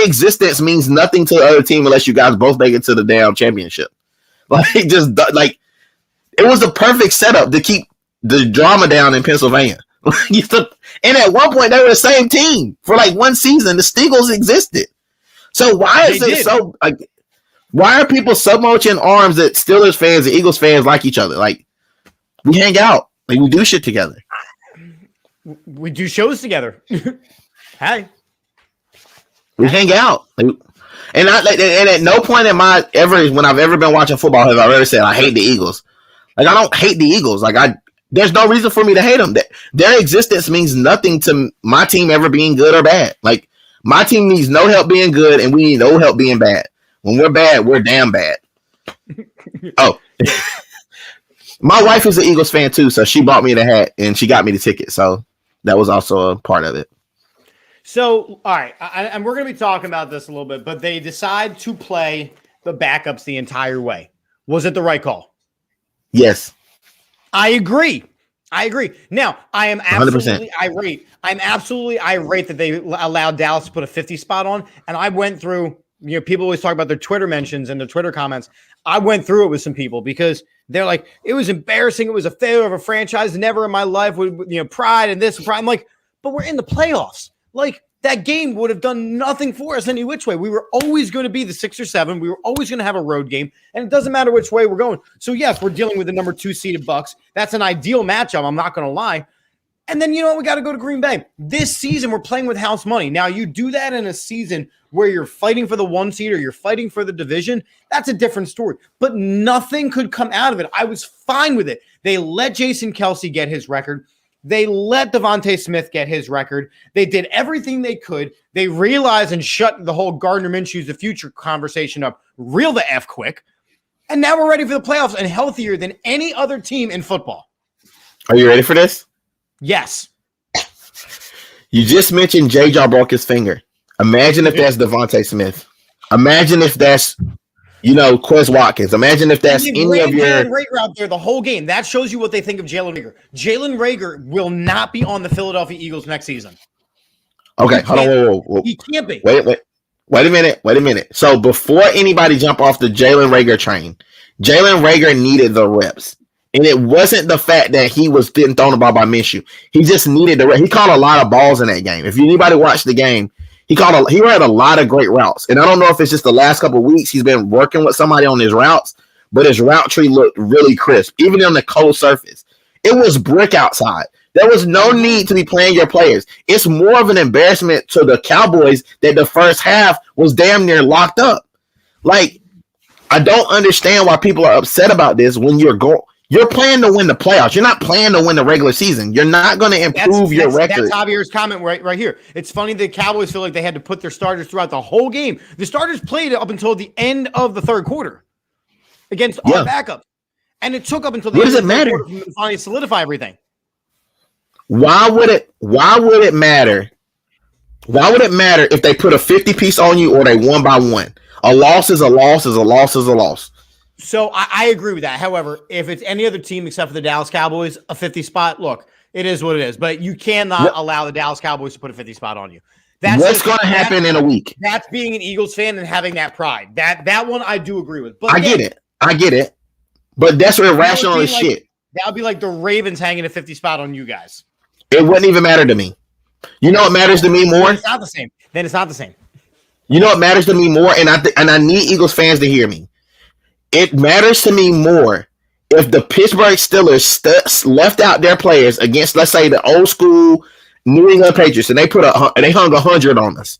existence means nothing to the other team unless you guys both make it to the damn championship. It was the perfect setup to keep the drama down in Pennsylvania. And at one point, they were the same team for like one season. The Steagles existed. So why why are people so much in arms that Steelers fans and Eagles fans like each other? Like, we hang out. Like, we do shit together. We do shows together. Hey. We hang out. And at no point in when I've ever been watching football have I ever said I hate the Eagles. Like, I don't hate the Eagles. Like, there's no reason for me to hate them. Their existence means nothing to my team ever being good or bad. Like, my team needs no help being good, and we need no help being bad. When we're bad, we're damn bad. Oh. My wife is an Eagles fan, too, so she bought me the hat, and she got me the ticket. So that was also a part of it. So, all right, and we're going to be talking about this a little bit, but they decide to play the backups the entire way. Was it the right call? Yes. I agree. Now, I am absolutely 100%. irate. I'm absolutely irate that they allowed Dallas to put a 50 spot on, and I went through, people always talk about their Twitter mentions and their Twitter comments. I went through it with some people because they're like, it was embarrassing. It was a failure of a franchise. Never in my life would, pride and this. Pride. I'm like, but we're in the playoffs. Like, that game would have done nothing for us any which way. We were always going to be the 6 or 7. We were always going to have a road game, and it doesn't matter which way we're going. So, yes, we're dealing with the number 2 seeded Bucks. That's an ideal matchup. I'm not going to lie. And then, we got to go to Green Bay. This season, we're playing with house money. Now, you do that in a season where you're fighting for the 1 seed or you're fighting for the division. That's a different story. But nothing could come out of it. I was fine with it. They let Jason Kelce get his record. They let Devontae Smith get his record. They did everything they could. They realized and shut the whole Gardner Minshew's the future conversation up real the F quick. And now we're ready for the playoffs and healthier than any other team in football. Are you ready for this? Yes. You just mentioned J.J. broke his finger. Imagine if that's Devontae Smith. Imagine if that's, Quez Watkins. Imagine if that's any of your Jalen Reagor out there the whole game. That shows you what they think of Jalen Reagor. Jalen Reagor will not be on the Philadelphia Eagles next season. Okay, hold on. Whoa. He can't be. Wait a minute. So before anybody jump off the Jalen Reagor train, Jalen Reagor needed the reps. And it wasn't the fact that he was getting thrown the ball by Minshew. He just needed the reps. He caught a lot of balls in that game. If anybody watched the game, he ran a lot of great routes. And I don't know if it's just the last couple of weeks he's been working with somebody on his routes, but his route tree looked really crisp, even on the cold surface. It was brick outside. There was no need to be playing your players. It's more of an embarrassment to the Cowboys that the first half was damn near locked up. Like, I don't understand why people are upset about this when you're playing to win the playoffs. You're not playing to win the regular season. You're not going to improve your record. That's Javier's comment right here. It's funny the Cowboys feel like they had to put their starters throughout the whole game. The starters played up until the end of the third quarter against our backup. And it took up until the end of the third quarter to finally solidify everything. Why would it matter? Why would it matter if they put a 50 piece on you or they won by 1? A loss is a loss is a loss is a loss. So I agree with that. However, if it's any other team except for the Dallas Cowboys, a 50 spot, look, it is what it is. But you cannot allow the Dallas Cowboys to put a 50 spot on you. What's going to happen in a week? That's being an Eagles fan and having that pride. That one I do agree with. But I get it. But that's irrational as shit. That would be like the Ravens hanging a 50 spot on you guys. It wouldn't even matter to me. You know what matters to me more? It's not the same. Then it's not the same. You know what matters to me more? And I need Eagles fans to hear me. It matters to me more if the Pittsburgh Steelers left out their players against, let's say, the old school New England Patriots, and they hung 100 on us,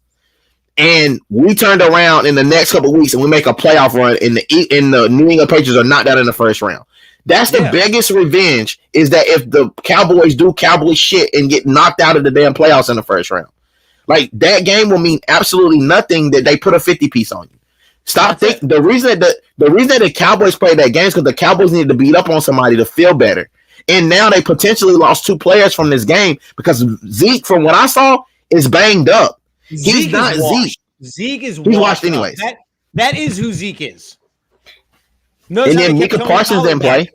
and we turned around in the next couple of weeks and we make a playoff run, and the New England Patriots are knocked out in the first round. That's the biggest revenge, is that if the Cowboys do Cowboy shit and get knocked out of the damn playoffs in the first round. Like, that game will mean absolutely nothing that they put a 50 piece on you. Stop thinking. The reason that the Cowboys played that game is because the Cowboys needed to beat up on somebody to feel better. And now they potentially lost 2 players from this game because Zeke, from what I saw, is banged up. He's not Zeke. Zeke is washed anyways. That is who Zeke is. And then Micah Parsons didn't play.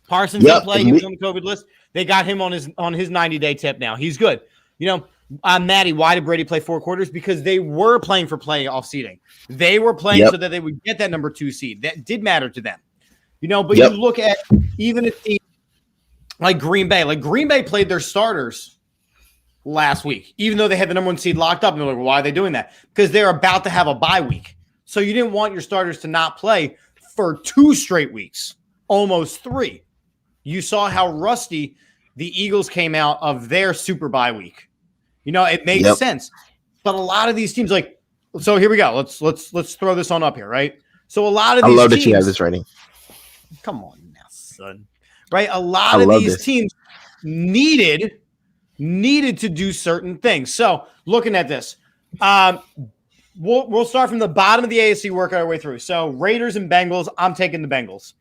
Parsons didn't play. He was on the COVID list. They got him on his 90-day tip now. He's good. Maddie, why did Brady play 4 quarters? Because they were playing for playoff seeding. They were playing so that they would get that number 2 seed. That did matter to them. But you look at even a team like Green Bay. Like, Green Bay played their starters last week, even though they had the number 1 seed locked up. And they're like, well, why are they doing that? Because they're about to have a bye week. So you didn't want your starters to not play for 2 straight weeks, almost 3. You saw how rusty the Eagles came out of their super bye week. You know, it makes sense. But a lot of these teams, like, so here we go. Let's throw this on up here, right? So a lot of these I love teams, that you have this ready. come on now, son. Right? A lot of these teams needed to do certain things. So looking at this, we'll start from the bottom of the AFC, work our way through. So Raiders and Bengals, I'm taking the Bengals.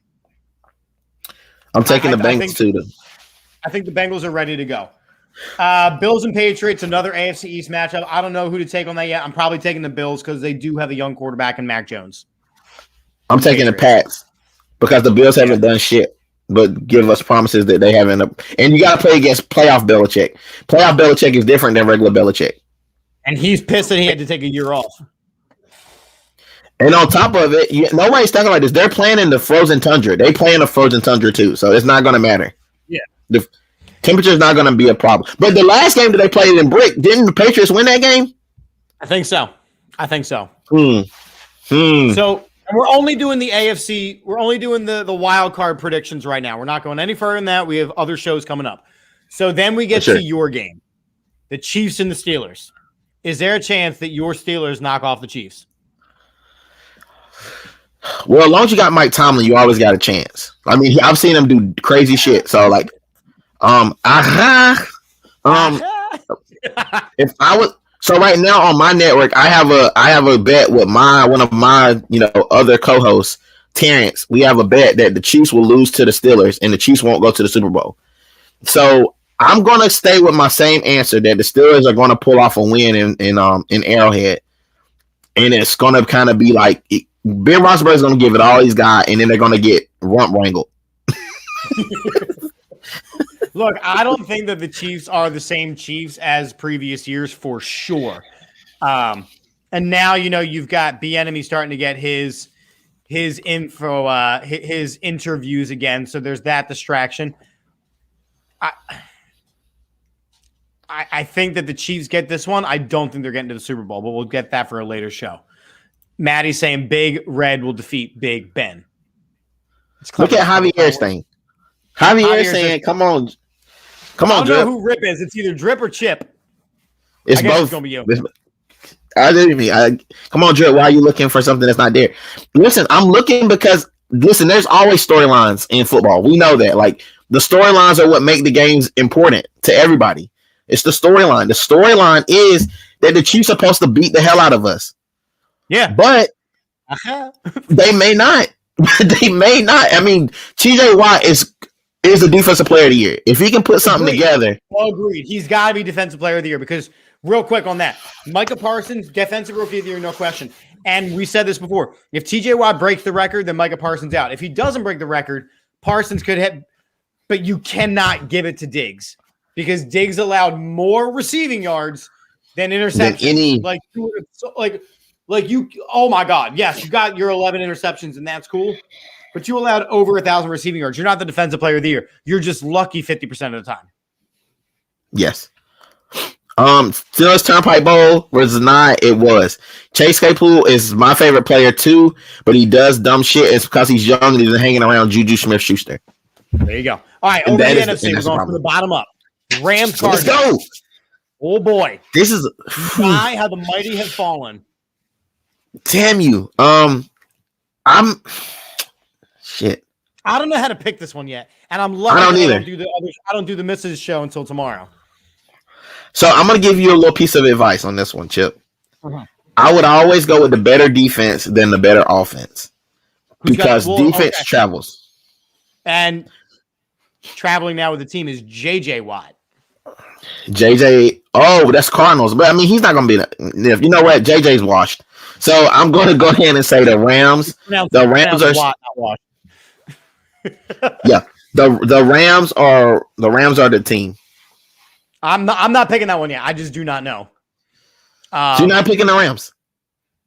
I'm taking the Bengals too. I think the Bengals are ready to go. Bills and Patriots, another AFC East matchup. I don't know who to take on that yet. I'm probably taking the Bills because they do have a young quarterback in Mac Jones. I'm taking the Pats because the Bills haven't done shit but give us promises that they haven't. And you got to play against playoff Belichick. Playoff Belichick is different than regular Belichick. And he's pissed that he had to take a year off. And on top of it, nobody's talking about this. They're playing in the frozen tundra. They play in the frozen tundra too, so it's not going to matter. Yeah. The temperature is not going to be a problem. But the last game that they played in brick, didn't the Patriots win that game? I think so. So and we're only doing the AFC. We're only doing the wild card predictions right now. We're not going any further than that. We have other shows coming up. So then we get to your game, the Chiefs and the Steelers. Is there a chance that your Steelers knock off the Chiefs? Well, as long as you got Mike Tomlin, you always got a chance. I mean, I've seen him do crazy shit. So like, if I was. So right now on my network, I have a bet with one of my other co-hosts, Terrence. We have a bet that the Chiefs will lose to the Steelers and the Chiefs won't go to the Super Bowl. So I'm gonna stay with my same answer that the Steelers are gonna pull off a win in Arrowhead, and it's gonna kind of be like Ben Roethlisberger's gonna give it all he's got, and then they're gonna get rump wrangled. Look, I don't think that the Chiefs are the same Chiefs as previous years for sure. And now, you've got Bieniemy starting to get his info, his interviews again. So there's that distraction. I think that the Chiefs get this one. I don't think they're getting to the Super Bowl, but we'll get that for a later show. Maddie's saying Big Red will defeat Big Ben. Look at Javier's thing. Javier's saying, come on, I don't Drip. know who Rip is. It's either Drip or Chip. It's both. It's gonna be you. Come on, Drip. Why are you looking for something that's not there? Listen, I'm looking because there's always storylines in football. We know that. Like the storylines are what make the games important to everybody. It's the storyline. The storyline is that the Chiefs are supposed to beat the hell out of us. Yeah, but they may not. They may not. I mean, TJ Watt is the defensive player of the year. If he can put something together. Well, agreed. He's got to be defensive player of the year because real quick on that, Micah Parsons, defensive rookie of the year, no question. And we said this before. If TJ Watt breaks the record, then Micah Parsons out. If he doesn't break the record, Parsons could hit, but you cannot give it to Diggs because Diggs allowed more receiving yards than interceptions. Like you, oh my God. Yes, you got your 11 interceptions and that's cool. But you allowed over 1,000 receiving yards. You're not the defensive player of the year. You're just lucky 50% of the time. Yes. Steelers Turnpike Bowl was not. It was. Chase Claypool is my favorite player too, but he does dumb shit. It's because he's young and he's hanging around Juju Smith-Schuster. There you go. All right, over the NFC. We're going from the bottom up. Rams Cardinals. Let's go. Oh boy. This is how the mighty have fallen. Damn you. Shit. I don't know how to pick this one yet, and I'm lucky. I don't do the Mrs. show until tomorrow. So I'm gonna give you a little piece of advice on this one, Chip. I would always go with the better defense than the better offense because defense travels. And traveling now with the team is JJ Watt. JJ, that's Cardinals, but I mean he's not gonna be. You know what? JJ's washed. So I'm going to go ahead and say the Rams. The Rams are Watt, not washed. Yeah, the Rams are the team. I'm not picking that one yet. I just do not know. So you're not picking the Rams.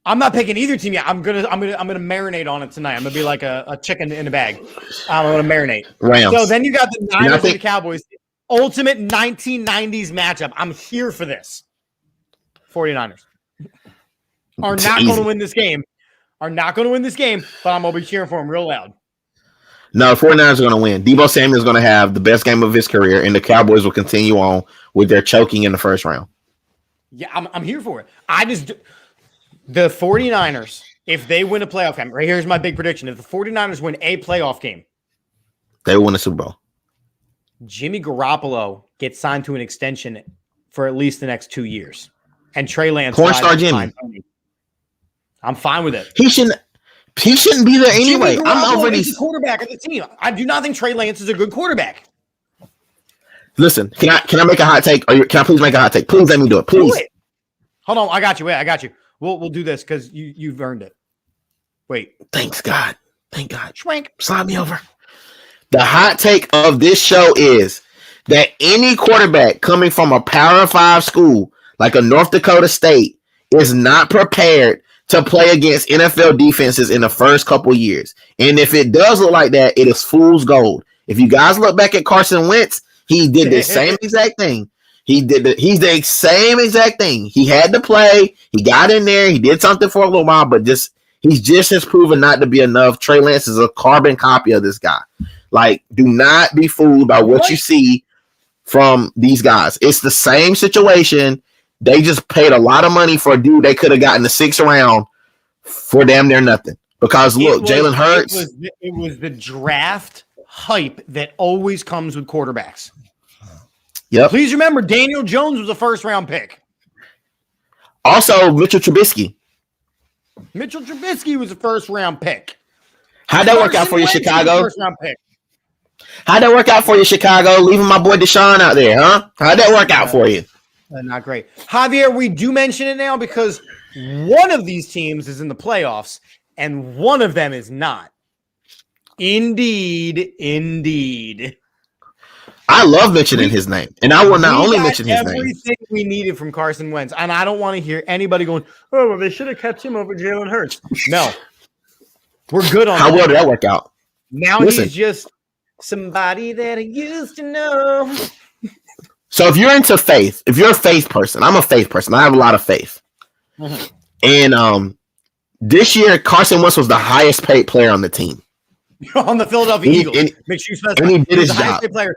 I'm not picking either team yet. I'm gonna marinate on it tonight. I'm gonna be like a chicken in a bag. I'm gonna marinate. Rams. So then you got the Niners and the Cowboys. The ultimate 1990s matchup. I'm here for this. 49ers are not going to win this game. But I'm gonna be cheering for them real loud. No, 49ers are going to win. Deebo Samuel is going to have the best game of his career, and the Cowboys will continue on with their choking in the first round. Yeah, I'm here for it. The 49ers, if they win a playoff game, right here's my big prediction. If the 49ers win a playoff game, they will win the Super Bowl. Jimmy Garoppolo gets signed to an extension for at least the next 2 years. And Trey Lance. Pornstar Jimmy. I'm fine with it. He shouldn't be there anyway. I'm already the quarterback of the team. I do not think Trey Lance is a good quarterback. Listen, can I make a hot take? Can I please make a hot take? Please let me do it. Please. Do it. Hold on, I got you. Wait, I got you. We'll do this because you've earned it. Wait. Thanks God. Thank God. Schwank. Slide me over. The hot take of this show is that any quarterback coming from a Power 5 school like a North Dakota State is not prepared to play against NFL defenses in the first couple years. And if it does look like that, it is fool's gold. If you guys look back at Carson Wentz, he did the same exact thing. He's the same exact thing. He had to play. He got in there. He did something for a little while, but he just has proven not to be enough. Trey Lance is a carbon copy of this guy. Like, do not be fooled by what you see from these guys. It's the same situation. They just paid a lot of money for a dude they could have gotten the 6th round for damn near nothing. Because look, Jalen Hurts. It was the draft hype that always comes with quarterbacks. Yep. Please remember, Daniel Jones was a 1st-round pick. Also, Mitchell Trubisky. Mitchell Trubisky was a 1st-round pick. How'd that work out for you, Chicago? 1st-round pick. How'd that work out for you, Chicago? Leaving my boy Deshaun out there, huh? How'd that work out for you? Not great. Javier, we do mention it now because one of these teams is in the playoffs and one of them is not. Indeed. I love mentioning his name, and I will not only mention his name. Everything we needed from Carson Wentz, and I don't want to hear anybody going, "Oh, well, they should have kept him over Jalen Hurts." No, we're good on. How well did that work out? Now he's just somebody that I used to know. So if you're into faith, if you're a faith person, I'm a faith person. I have a lot of faith, and this year Carson Wentz was the highest paid player on the team. On the Philadelphia Eagles. Make sure you specify. And he did his the job. highest paid player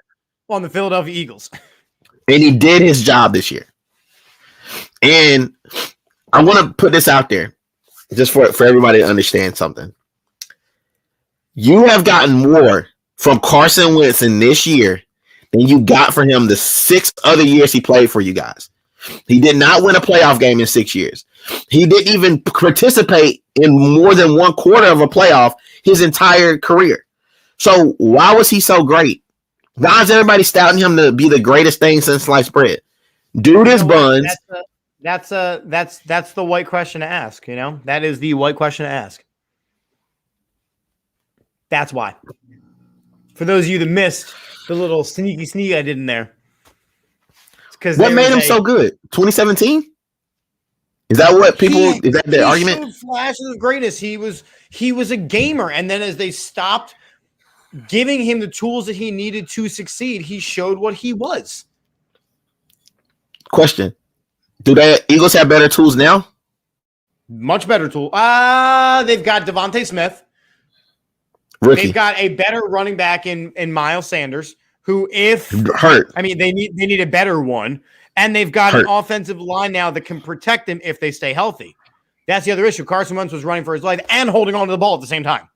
on the Philadelphia Eagles. And he did his job this year. And I want to put this out there just for everybody to understand something. You have gotten more from Carson Wentz in this year than you got for him the 6 other years he played for you guys. He did not win a playoff game in 6 years. He didn't even participate in more than one quarter of a playoff his entire career. So why was he so great? Why is everybody stouting him to be the greatest thing since sliced bread? Dude is buns. That's the white question to ask. You know, that is the white question to ask. That's why. For those of you that missed the little sneaky I did in there, because what made him so good? 2017. Is that what people? Is that the argument? Flashes of greatness. He was a gamer, and then as they stopped giving him the tools that he needed to succeed, he showed what he was. Question: do the Eagles have better tools now? Much better tool. They've got Devontae Smith. Rookie. They've got a better running back in Miles Sanders, who if hurt. I mean, they need a better one. And they've got an offensive line now that can protect him if they stay healthy. That's the other issue. Carson Wentz was running for his life and holding on to the ball at the same time.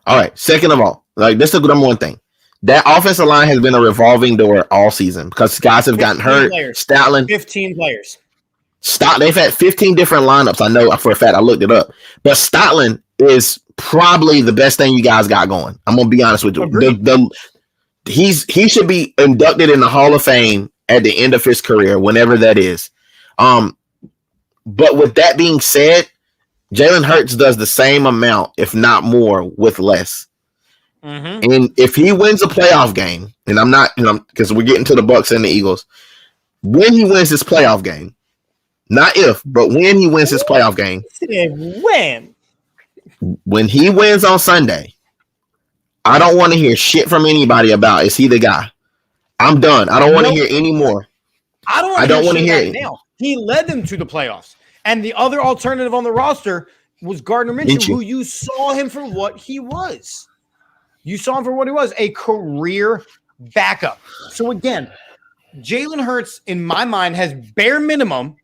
All right. Second of all, like this is the number one thing. That offensive line has been a revolving door all season because guys have gotten hurt. Players. Stoutland. 15 players. They've had 15 different lineups. I know for a fact. I looked it up. But Stoutland is probably the best thing you guys got going. I'm going to be honest with you. He should be inducted in the Hall of Fame at the end of his career, whenever that is. But with that being said, Jalen Hurts does the same amount, if not more, with less. And if he wins a playoff game, and I'm not, because we're getting to the Bucks and the Eagles, when he wins his playoff game, not if, but when he wins his playoff game, when he wins on Sunday, I don't want to hear shit from anybody about is he the guy. I'm done. I don't want to hear any more. I don't want to hear it now. He led them to the playoffs. And the other alternative on the roster was Gardner Minshew, who you saw him for what he was. You saw him for what he was, a career backup. So again, Jalen Hurts, in my mind, has bare minimum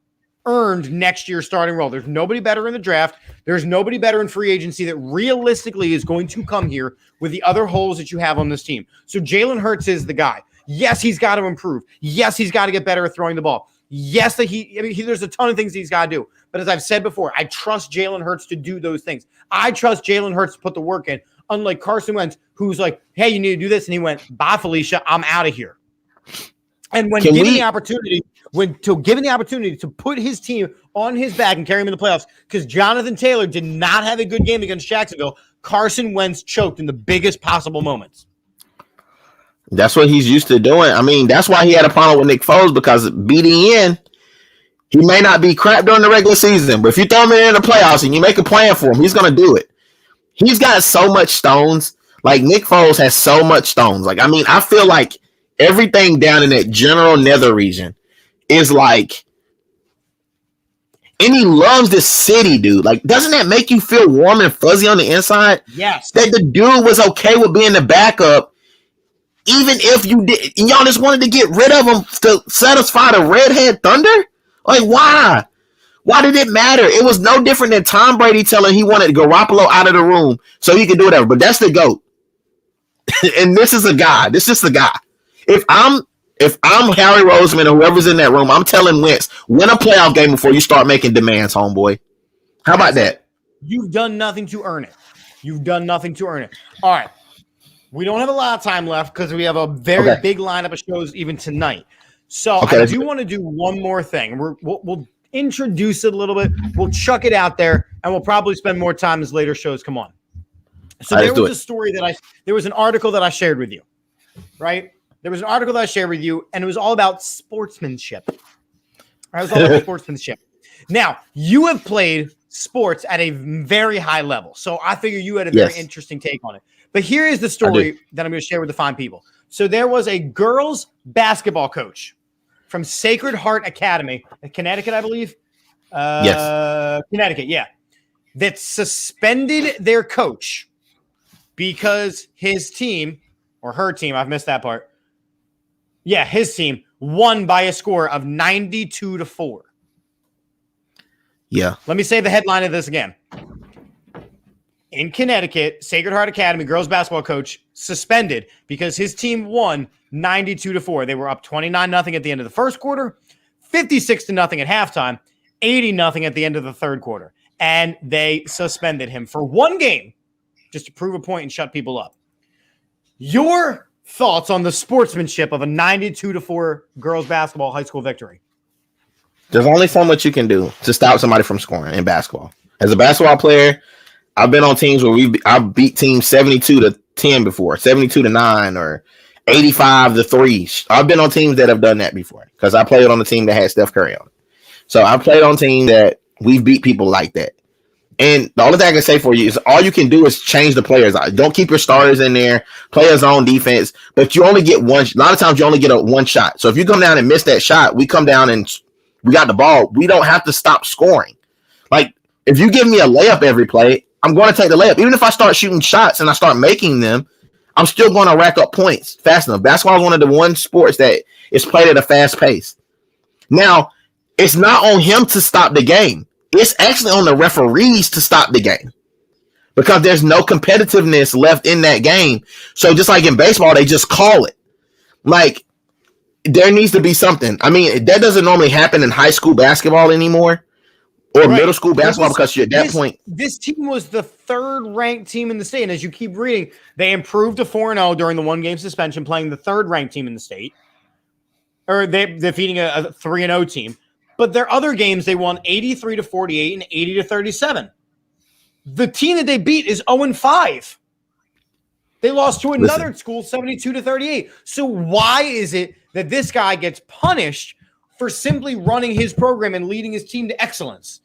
earned next year's starting role. There's nobody better in the draft. There's nobody better in free agency that realistically is going to come here with the other holes that you have on this team. So Jalen Hurts is the guy. Yes, he's got to improve. Yes, he's got to get better at throwing the ball. Yes, there's a ton of things he's got to do. But as I've said before, I trust Jalen Hurts to do those things. I trust Jalen Hurts to put the work in, unlike Carson Wentz, who's like, hey, you need to do this. And he went, bye, Felicia, I'm out of here. And when given the opportunity, to put his team on his back and carry him in the playoffs, because Jonathan Taylor did not have a good game against Jacksonville, Carson Wentz choked in the biggest possible moments. That's what he's used to doing. I mean, that's why he had a problem with Nick Foles, because BDN, he may not be crap during the regular season, but if you throw him in the playoffs and you make a plan for him, he's going to do it. He's got so much stones. Like, Nick Foles has so much stones. Like, I mean, I feel like everything down in that general nether region is like, and he loves this city, dude. Like, doesn't that make you feel warm and fuzzy on the inside? Yes. That the dude was okay with being the backup, even if you did, y'all just wanted to get rid of him to satisfy the redhead thunder? Like, why? Why did it matter? It was no different than Tom Brady telling he wanted Garoppolo out of the room so he could do whatever. But that's the GOAT. And this is a guy. This is the guy. If I'm Harry Roseman or whoever's in that room, I'm telling Wentz, win a playoff game before you start making demands, homeboy. How about that? You've done nothing to earn it. You've done nothing to earn it. All right. We don't have a lot of time left because we have a very big lineup of shows even tonight. So I do want to do one more thing. We'll introduce it a little bit. We'll chuck it out there, and we'll probably spend more time as later shows come on. So there was a story there was an article that I shared with you, right? There was an article that I shared with you, and it was all about sportsmanship. It was all about sportsmanship. Now, you have played sports at a very high level, so I figure you had a very interesting take on it. But here is the story that I'm going to share with the fine people. So there was a girls basketball coach from Sacred Heart Academy in Connecticut, I believe. Connecticut, yeah. That suspended their coach because his team, or her team, I've missed that part. Yeah, his team won by a score of 92-4. Yeah. Let me say the headline of this again. In Connecticut, Sacred Heart Academy girls basketball coach suspended because his team won 92-4. They were up 29-0 at the end of the first quarter, 56-0 at halftime, 80-0 at the end of the third quarter. And they suspended him for one game just to prove a point and shut people up. Your thoughts on the sportsmanship of a 92-4 girls basketball high school victory? There's only so much you can do to stop somebody from scoring in basketball. As a basketball player, I've been on teams where I beat teams 72-10 before, 72-9, or 85-3. I've been on teams that have done that before because I played on a team that had Steph Curry on it. So I played on a team that we've beat people like that. And the only thing I can say for you is all you can do is change the players out. Don't keep your starters in there, play a zone defense, but you only get one. A lot of times you only get one shot. So if you come down and miss that shot, we come down and we got the ball. We don't have to stop scoring. Like, if you give me a layup every play, I'm going to take the layup. Even if I start shooting shots and I start making them, I'm still going to rack up points fast enough. Basketball is one of the one sports that is played at a fast pace. Now, it's not on him to stop the game. It's actually on the referees to stop the game because there's no competitiveness left in that game. So just like in baseball, they just call it. Like, there needs to be something. I mean, that doesn't normally happen in high school basketball anymore. Or middle school basketball, because you're at that point. This team was the third-ranked team in the state. And as you keep reading, they improved to 4-0 during the one-game suspension, playing the third-ranked team in the state. Or they defeating a 3-0 team. But their other games, they won 83-48 and 80-37. The team that they beat is 0-5. They lost to another school 72-38. So why is it that this guy gets punished for simply running his program and leading his team to excellence?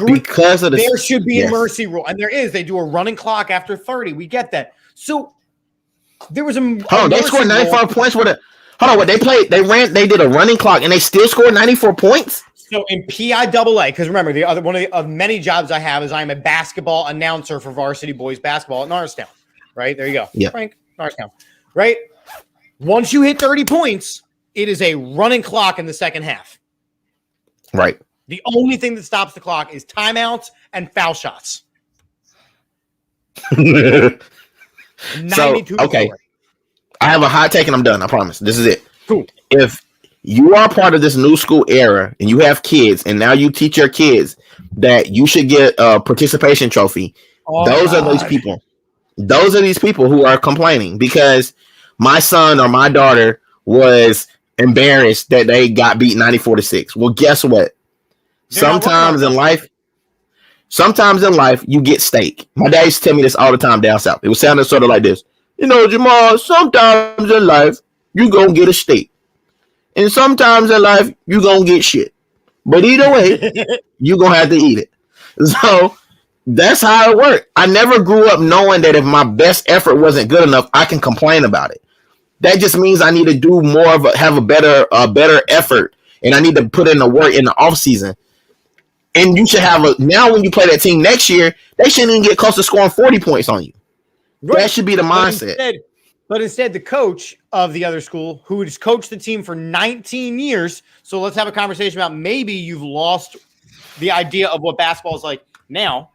Because of there should be a mercy rule, and there is. They do a running clock after 30. We get that. So there was they scored 95 points with what they played. They did a running clock, and they still scored 94 points. So in PIAA, because remember, the other one of many jobs I have is I'm a basketball announcer for varsity boys basketball at Norristown. right? There you go. Yeah. Frank Norristown, right? Once you hit 30 points, it is a running clock in the second half. Right. The only thing that stops the clock is timeouts and foul shots. 92 okay. score. I have a hot take and I'm done. I promise. This is it. Cool. If you are part of this new school era and you have kids and now you teach your kids that you should get a participation trophy, those are these people. Those are these people who are complaining because my son or my daughter was embarrassed that they got beat 94-6. Well, guess what? Sometimes in life, you get steak. My dad used to tell me this all the time down south. It was sounding sort of like this. You know, Jamal, sometimes in life, you gonna get a steak. And sometimes in life, you gonna get shit. But either way, you gonna have to eat it. So that's how it worked. I never grew up knowing that if my best effort wasn't good enough, I can complain about it. That just means I need to do more of have a better effort, and I need to put in the work in the off season. And you should have now when you play that team next year, they shouldn't even get close to scoring 40 points on you. Right. That should be the mindset. But instead, the coach of the other school, who has coached the team for 19 years, so let's have a conversation about maybe you've lost the idea of what basketball is like now,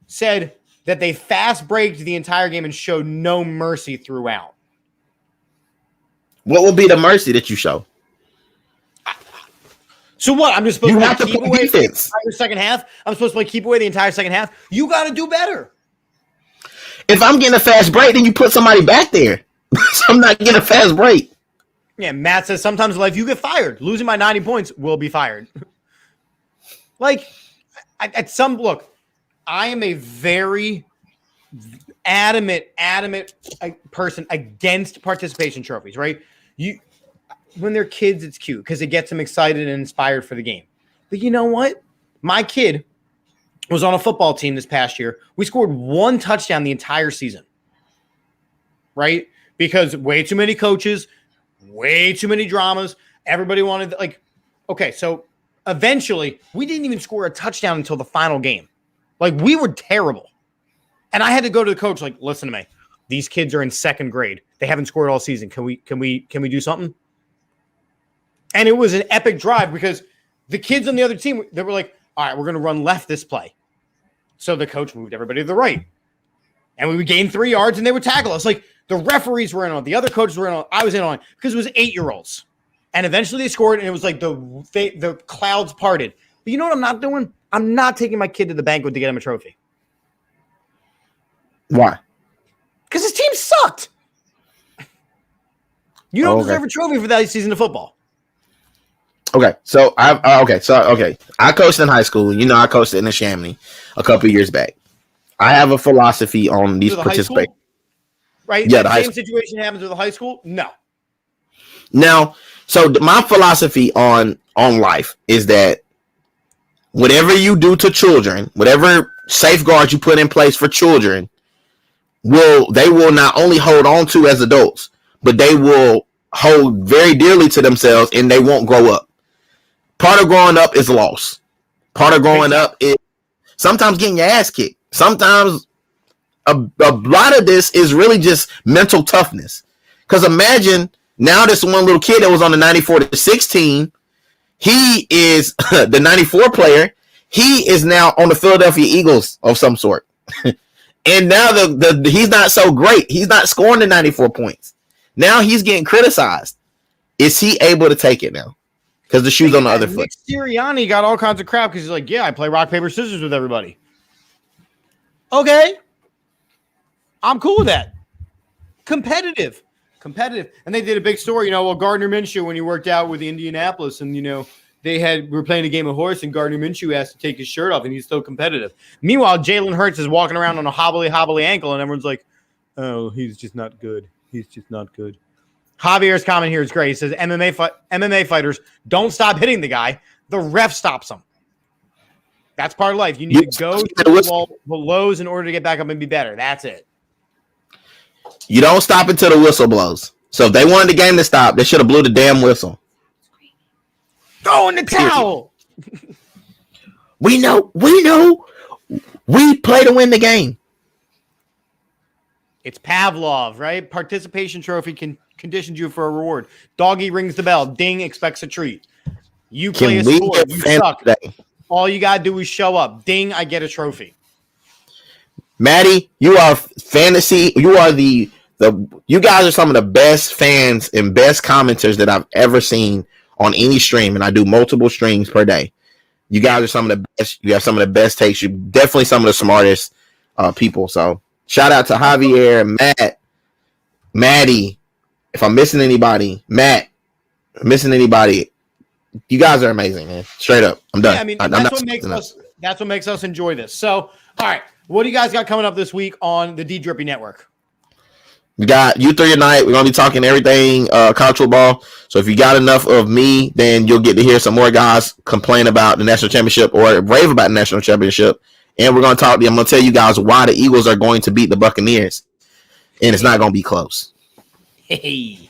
said that they fast breaked the entire game and showed no mercy throughout. What would be the mercy that you show? So what? I'm just supposed to keep away the entire second half? I'm supposed to keep away the entire second half? You got to do better. If I'm getting a fast break, then you put somebody back there. So I'm not getting a fast break. Yeah, Matt says sometimes in life you get fired. Losing by 90 points will be fired. Like, look, I am a very adamant person against participation trophies, right? When they're kids, it's cute because it gets them excited and inspired for the game. But you know what? My kid was on a football team this past year. We scored 1 touchdown the entire season, right? Because way too many coaches, way too many dramas. Everybody wanted, okay, so eventually we didn't even score a touchdown until the final game. Like, we were terrible. And I had to go to the coach, like, listen to me. These kids are in 2nd grade. They haven't scored all season. Can we do something? And it was an epic drive because the kids on the other team, they were like, all right, we're going to run left this play. So the coach moved everybody to the right. And we would gain 3 yards and they would tackle us. Like, the referees were in on it. The other coaches were in on it. I was in on it because it was 8-year-olds. And eventually they scored and it was like the clouds parted. But you know what I'm not doing? I'm not taking my kid to the banquet to get him a trophy. Why? Because his team sucked. You don't deserve a trophy for that season of football. Okay, so I coached in high school. You know, I coached in the Chamonix a couple of years back. I have a philosophy on these participate. Right? Yeah, the same situation happens with the high school. No. Now, so my philosophy on life is that whatever you do to children, whatever safeguards you put in place for children, they will not only hold on to as adults, but they will hold very dearly to themselves and they won't grow up. Part of growing up is loss. Part of growing up is sometimes getting your ass kicked. Sometimes a lot of this is really just mental toughness. Because imagine now this one little kid that was on the 94-6 team, he is the 94 player. He is now on the Philadelphia Eagles of some sort. And now he's not so great. He's not scoring the 94 points. Now he's getting criticized. Is he able to take it now? Because the shoe's on the other foot. Nick Sirianni got all kinds of crap because he's like, yeah, I play rock, paper, scissors with everybody. Okay. I'm cool with that. Competitive. And they did a big story, Gardner Minshew, when he worked out with Indianapolis and, we were playing a game of horse and Gardner Minshew asked to take his shirt off and he's still competitive. Meanwhile, Jalen Hurts is walking around on a hobbly ankle and everyone's like, oh, he's just not good. Javier's comment here is great. He says MMA fighters don't stop hitting the guy. The ref stops them. That's part of life. You need to go to the lows in order to get back up and be better. That's it. You don't stop until the whistle blows. So if they wanted the game to stop, they should have blew the damn whistle. Throw in the towel. We know. We play to win the game. It's Pavlov, right? Participation trophy conditions you for a reward. Doggy rings the bell. Ding, expects a treat. You play a Can we sport. get You fan suck. today? All you got to do is show up. Ding, I get a trophy. Maddie, you are fantasy. You are the you guys are some of the best fans and best commenters that I've ever seen on any stream, and I do multiple streams per day. You guys are some of the best. You have some of the best takes. You're definitely some of the smartest people. So shout out to Javier, Matt, Maddie. If I'm missing anybody, Matt, missing anybody, you guys are amazing, man. Straight up, I'm done. Yeah, I mean, I'm that's what makes us enjoy this. So, all right, what do you guys got coming up this week on the D Drippy Network? We got you 3 tonight. We're gonna be talking everything college football. So if you got enough of me, then you'll get to hear some more guys complain about the national championship or rave about the national championship. And we're gonna talk. I'm gonna tell you guys why the Eagles are going to beat the Buccaneers, and it's not gonna be close. Hey,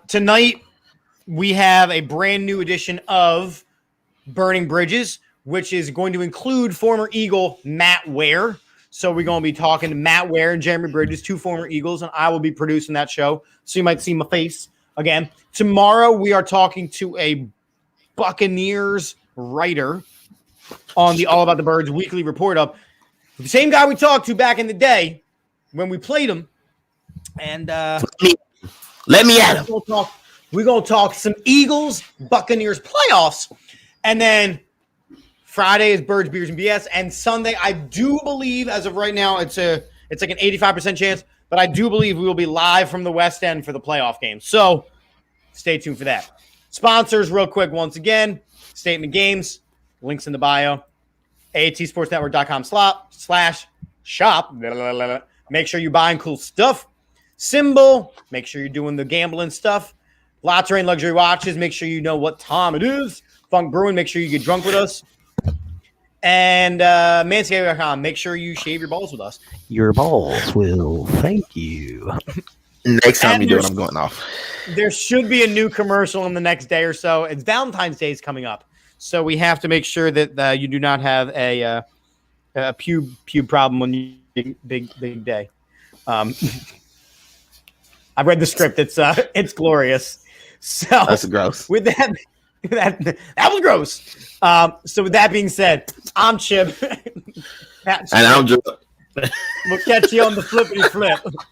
tonight we have a brand new edition of Burning Bridges, which is going to include former Eagle Matt Ware. So we're going to be talking to Matt Ware and Jeremy Bridges, 2 former Eagles, and I will be producing that show. So you might see my face again. Tomorrow we are talking to a Buccaneers writer on the All About the Birds weekly report up. The same guy we talked to back in the day when we played him. And let me at him. We're going to talk some Eagles, Buccaneers playoffs. And then Friday is Birds, Beers, and BS. And Sunday, I do believe, as of right now, it's like an 85% chance, but I do believe we will be live from the West End for the playoff game. So stay tuned for that. Sponsors, real quick, once again, Statement Games, links in the bio, AATSportsNetwork.com/shop. Make sure you're buying cool stuff. Symbol, make sure you're doing the gambling stuff. Lots of luxury watches, make sure you know what time it is. Funk Brewing, make sure you get drunk with us. And Manscaped.com, make sure you shave your balls with us. Your balls will thank you. Next time you do it, I'm going off. There should be a new commercial in the next day or so. It's Valentine's Day is coming up, so we have to make sure that you do not have a pube problem on your big day. I read the script. It's glorious. So That's gross. With that was gross. So with that being said, I'm Chip. And I'm just. We'll catch you on the flippity flip.